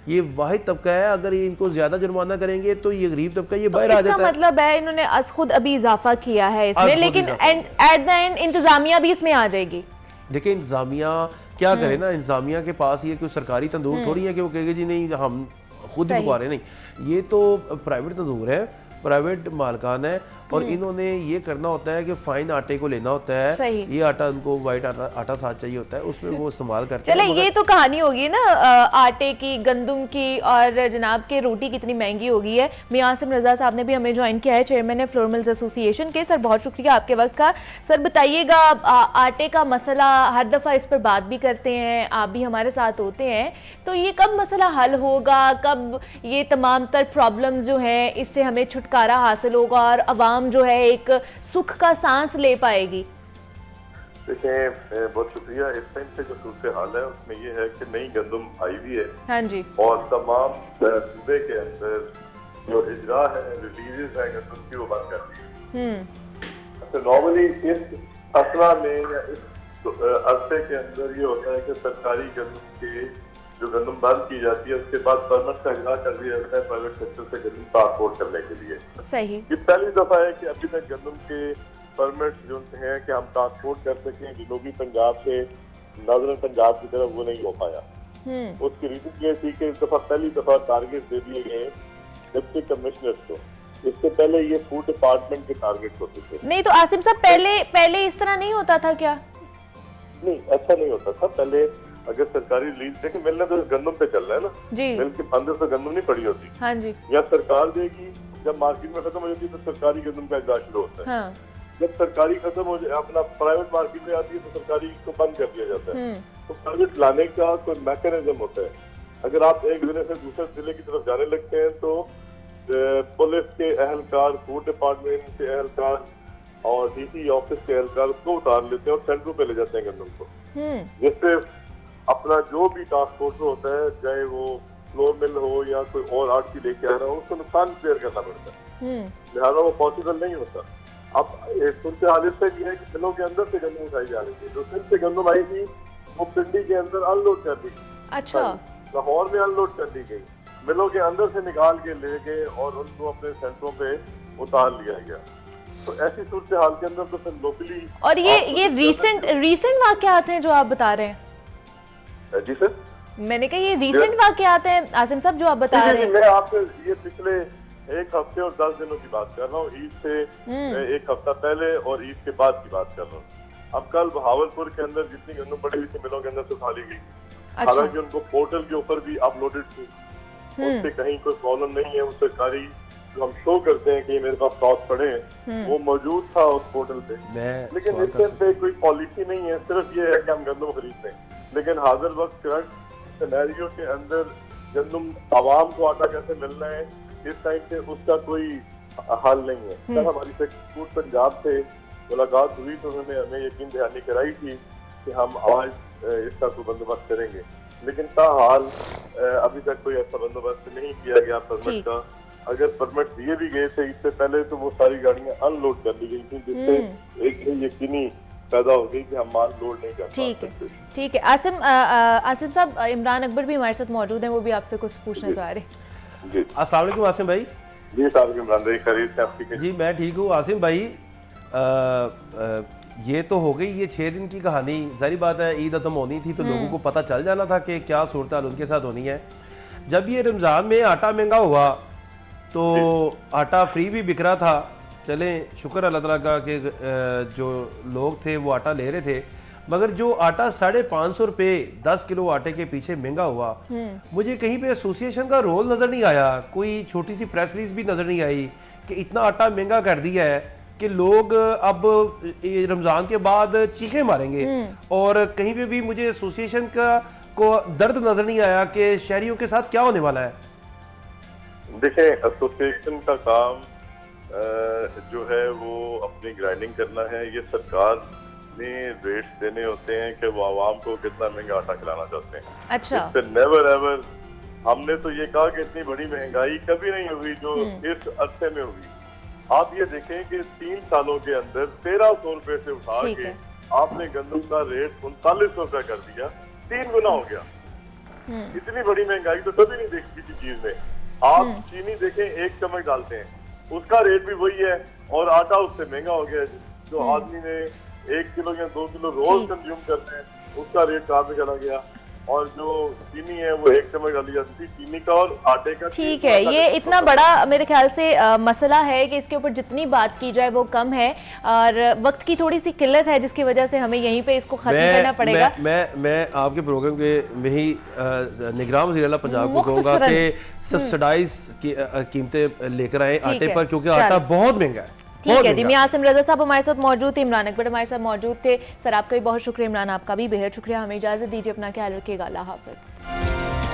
ये वाहिद तबका है, अगर ये इनको ज्यादा जुर्माना करेंगे तो ये गरीब तबका ये बाहर आ इसका जाता है। मतलब है इन्होंने आज खुद अभी इजाफा किया है इसमें, खुद लेकिन इजाफा एट द एंड इंतजामिया भी इसमें आ जाएगी। देखिए इंतजामिया क्या करे ना, इंतजामिया के पास ये कोई सरकारी तंदूर थोड़ी है कि वो कहेगा जी नहीं हम खुद ही पकवा रहे, नहीं, ये तो प्राइवेट तंदूर है, प्राइवेट मालकान है और इन्होंने ये करना होता है कि फाइन आटे को लेना होता है, सही। ये आटा उनको वाइट आटा साथ चाहिए होता है, उसमें वो इस्तेमाल करते चले हैं। ये तो कहानी होगी ना आटे की, गंदम की, और जनाब के रोटी कितनी महंगी हो गई है। मियां आसिम रजा साहब ने भी हमें ज्वाइन किया है, चेयरमैन है फ्लोर मिल्स एसोसिएशन के। सर बहुत शुक्रिया आपके वक्त का। सर बताइएगा, आटे का मसला हर दफ़ा इस पर बात भी करते हैं, आप भी हमारे साथ होते हैं, तो ये कब मसला हल होगा, कब ये तमाम तर प्रॉब्लम जो है इससे हमें छुटकारा हासिल होगा और अवाम जो है एक सुख का सांस ले पाएगी? देखें, बहुत शुक्रिया। इस टाइम से जो सूरत हाल है उसमें ये है कि नई गंदम आई हुई है, हाँ जी, और तमाम सूबे के अंदर जो इजरा है, रिलीजेस है गंदम की, वो बंद कर दी है। तो नॉर्मली इस फसला में या इस अरसे के अंदर ये होता है कि सरकारी गंदम के जो गंदम बंद की जाती है उसके बाद परमिट का इजरा कर दिया जाता है प्राइवेट सेक्टर से गंदम ट्रांसपोर्ट करने के लिए। सही। ये पहली दफा है कि अभी तक गंदम के परमिट जो हैं कि हम ट्रांसपोर्ट कर सकें जनूबी पंजाब से नॉर्दर्न पंजाब की तरफ, वो नहीं हो पाया। उसकी रीजन ये थी कि इस दफा पहली दफा टारगेट दे दिए गए डिप्टी कमिश्नर्स को, इससे पहले ये फूड डिपार्टमेंट के टारगेट होते थे। नहीं तो आसिम साहब पहले इस तरह नहीं होता था क्या? नहीं, ऐसा नहीं होता था पहले। अगर सरकारी रिलीज देखें, मिलना तो गंदम पे चल रहा है ना जी, मिल के अंदर से गंदम नहीं पड़ी होती, हाँ जी, या सरकार देगी, जब मार्केट में खत्म हो जाती है तो सरकारी गंदम का इजरा शुरू होता है। हाँ, जब सरकारी खत्म हो जाए, अपना प्राइवेट मार्केट में आती है तो सरकारी को बंद कर दिया जाता है। तो प्राइवेट लाने का कोई मैकेनिज्म होता है। अगर आप एक जिले से दूसरे जिले की तरफ जाने लगते हैं तो पुलिस के एहलकार, फूड डिपार्टमेंट के एहलकार और डीसी ऑफिस के एहलकार उसको उतार लेते हैं और सेंटरों पे ले जाते हैं गंदम को, जिससे अपना जो भी ट्रांसपोर्ट होता है, चाहे वो फ्लोर मिल हो या कोई और आड़ती लेके आ रहा हो, उसको नुकसान बेयर करना पड़ता है, लिहाजा वो पॉसिबल नहीं होता। अब सूरत हाल इससे भी है कि जिलों के अंदर से गंदम उठाई जा रही थी, जो सिंध से गंदम आई थी वो पिंडी के अंदर अनलोड कर दी गई, अच्छा, लाहौर में अनलोड कर दी गई, मिलों के अंदर से निकाल के ले गए और उनको अपने सेंटरों पे उतार लिया गया। तो ऐसी सूरत हाल के अंदर तो फिर लोकली। और ये रीसेंट वाकयात हैं जो आप बता रहे हैं? जी सर, मैंने कहा ये रीसेंट वाकयात हैं आसिम साहब जो आप बता रहे हैं? मैं आपसे ये पिछले एक हफ्ते और 10 दिनों की बात कर रहा हूँ, ईद से एक हफ्ता पहले और ईद के बाद की बात कर रहा हूँ। अब कल बहावलपुर के अंदर जितनी गंदम पड़ी हुई थी मिलों के अंदर से उठा ली गई, हालांकि उनको पोर्टल के ऊपर भी अपलोडेड थी, उससे कहीं कोई प्रॉब्लम नहीं है। वो सरकारी जो हम शो करते हैं कि मेरे पास स्टॉक पड़े हैं, वो मौजूद था उस पोर्टल पे, लेकिन इसके पे कोई पॉलिसी नहीं है, सिर्फ ये है कि हम गंदम खरीदते हैं। लेकिन हाजिर वक्त करंट सिनेरियो के अंदर गंदम आवाम को आटा कैसे मिलना है इस टाइम पे, उसका कोई हल नहीं है। कल हमारी फूड पंजाब से मुलाकात हुई तो उन्होंने हमें यकीन दहानी कराई थी कि हम आज इसका कोई बंदोबस्त करेंगे, लेकिन ताहाल अभी तक कोई ऐसा बंदोबस्त नहीं किया गया परमिट का। अगर परमिट दिए भी गए थे इससे पहले तो वो सारी गाड़ियां अनलोड कर ली गई थी, जिससे एक यकीनी पैदा हो गई कि हम माल लोड नहीं कर सकते। ठीक है आसिम साहब, इमरान अकबर भी हमारे साथ मौजूद हैं, वो भी आपसे कुछ पूछना चाह रहे हैं। जी अस्सलाम वालेकुम आसिम भाई। जी साहब, इमरान भाई खरीद से आपकी? जी मैं ठीक हूँ आसिम भाई। ये तो हो गई ये 6 दिन की कहानी, जारी बात है ईद खत्म होनी थी तो लोगों को पता चल जाना था कि क्या सूरत हाल उनके साथ होनी है। जब ये रमज़ान में आटा महंगा हुआ तो आटा फ्री भी बिक रहा था, चलें शुक्र अल्लाह ताला का कि जो लोग थे वो आटा ले रहे थे, मगर जो आटा 550 रुपये 10 किलो आटे के पीछे महंगा हुआ, मुझे कहीं पे एसोसिएशन का रोल नज़र नहीं आया, कोई छोटी सी प्रेस रिलीज भी नज़र नहीं आई कि इतना आटा महंगा कर दिया है कि लोग अब ये रमज़ान के बाद चीखें मारेंगे, और कहीं पे भी मुझे एसोसिएशन का को दर्द नजर नहीं आया कि शहरियों के साथ क्या होने वाला है। देखें, एसोसिएशन का काम जो है वो अपनी ग्राइंडिंग करना है। ये सरकार ने रेट्स देने होते हैं कि वो आवाम को कितना महंगा आटा खिलाना चाहते हैं। अच्छा। नेवर एवर हमने तो ये कहा कि इतनी बड़ी महंगाई कभी नहीं हुई जो इस अरसे में हुई। आप ये देखें कि 3 सालों के अंदर 1300 रुपए से उठा ठीक के है। आपने गंदम का रेट 3900 रुपए कर दिया, 3 गुना हो गया। इतनी बड़ी महंगाई तो कभी नहीं देखी किसी चीज में। आप चीनी देखें, 1 चम्मच डालते हैं, उसका रेट भी वही है, और आटा उससे महंगा हो गया है। जो आदमी ने 1 किलो या 2 किलो रोज कंज्यूम करते हैं उसका रेट कहाँ पे चला गया, और जो चीनी है वो 1 चम्मच डाली जाती थी चीनी का और आटे का। ठीक है, ये इतना बड़ा मेरे ख्याल से मसला है कि इसके ऊपर जितनी बात की जाए वो कम है, और वक्त की थोड़ी सी किल्लत है जिसकी वजह से हमें यहीं पे इसको खत्म करना पड़ेगा। मैं आपके प्रोग्राम के में ही निगरान वज़ीर आला पंजाब को कहूँगा कि सब्सिडाइज कीमतें लेकर आए आटे पर, क्योंकि आटा बहुत महंगा है। ठीक है जी, मियां आसिम रजा साहब हमारे साथ मौजूद थे, इमरान अकबर हमारे साथ मौजूद थे। सर आपका भी बहुत शुक्रिया, इमरान आपका भी बेहद शुक्रिया। हमें इजाज़त दीजिए, अपना ख्याल रखिएगा, अल्लाह हाफ़िज़।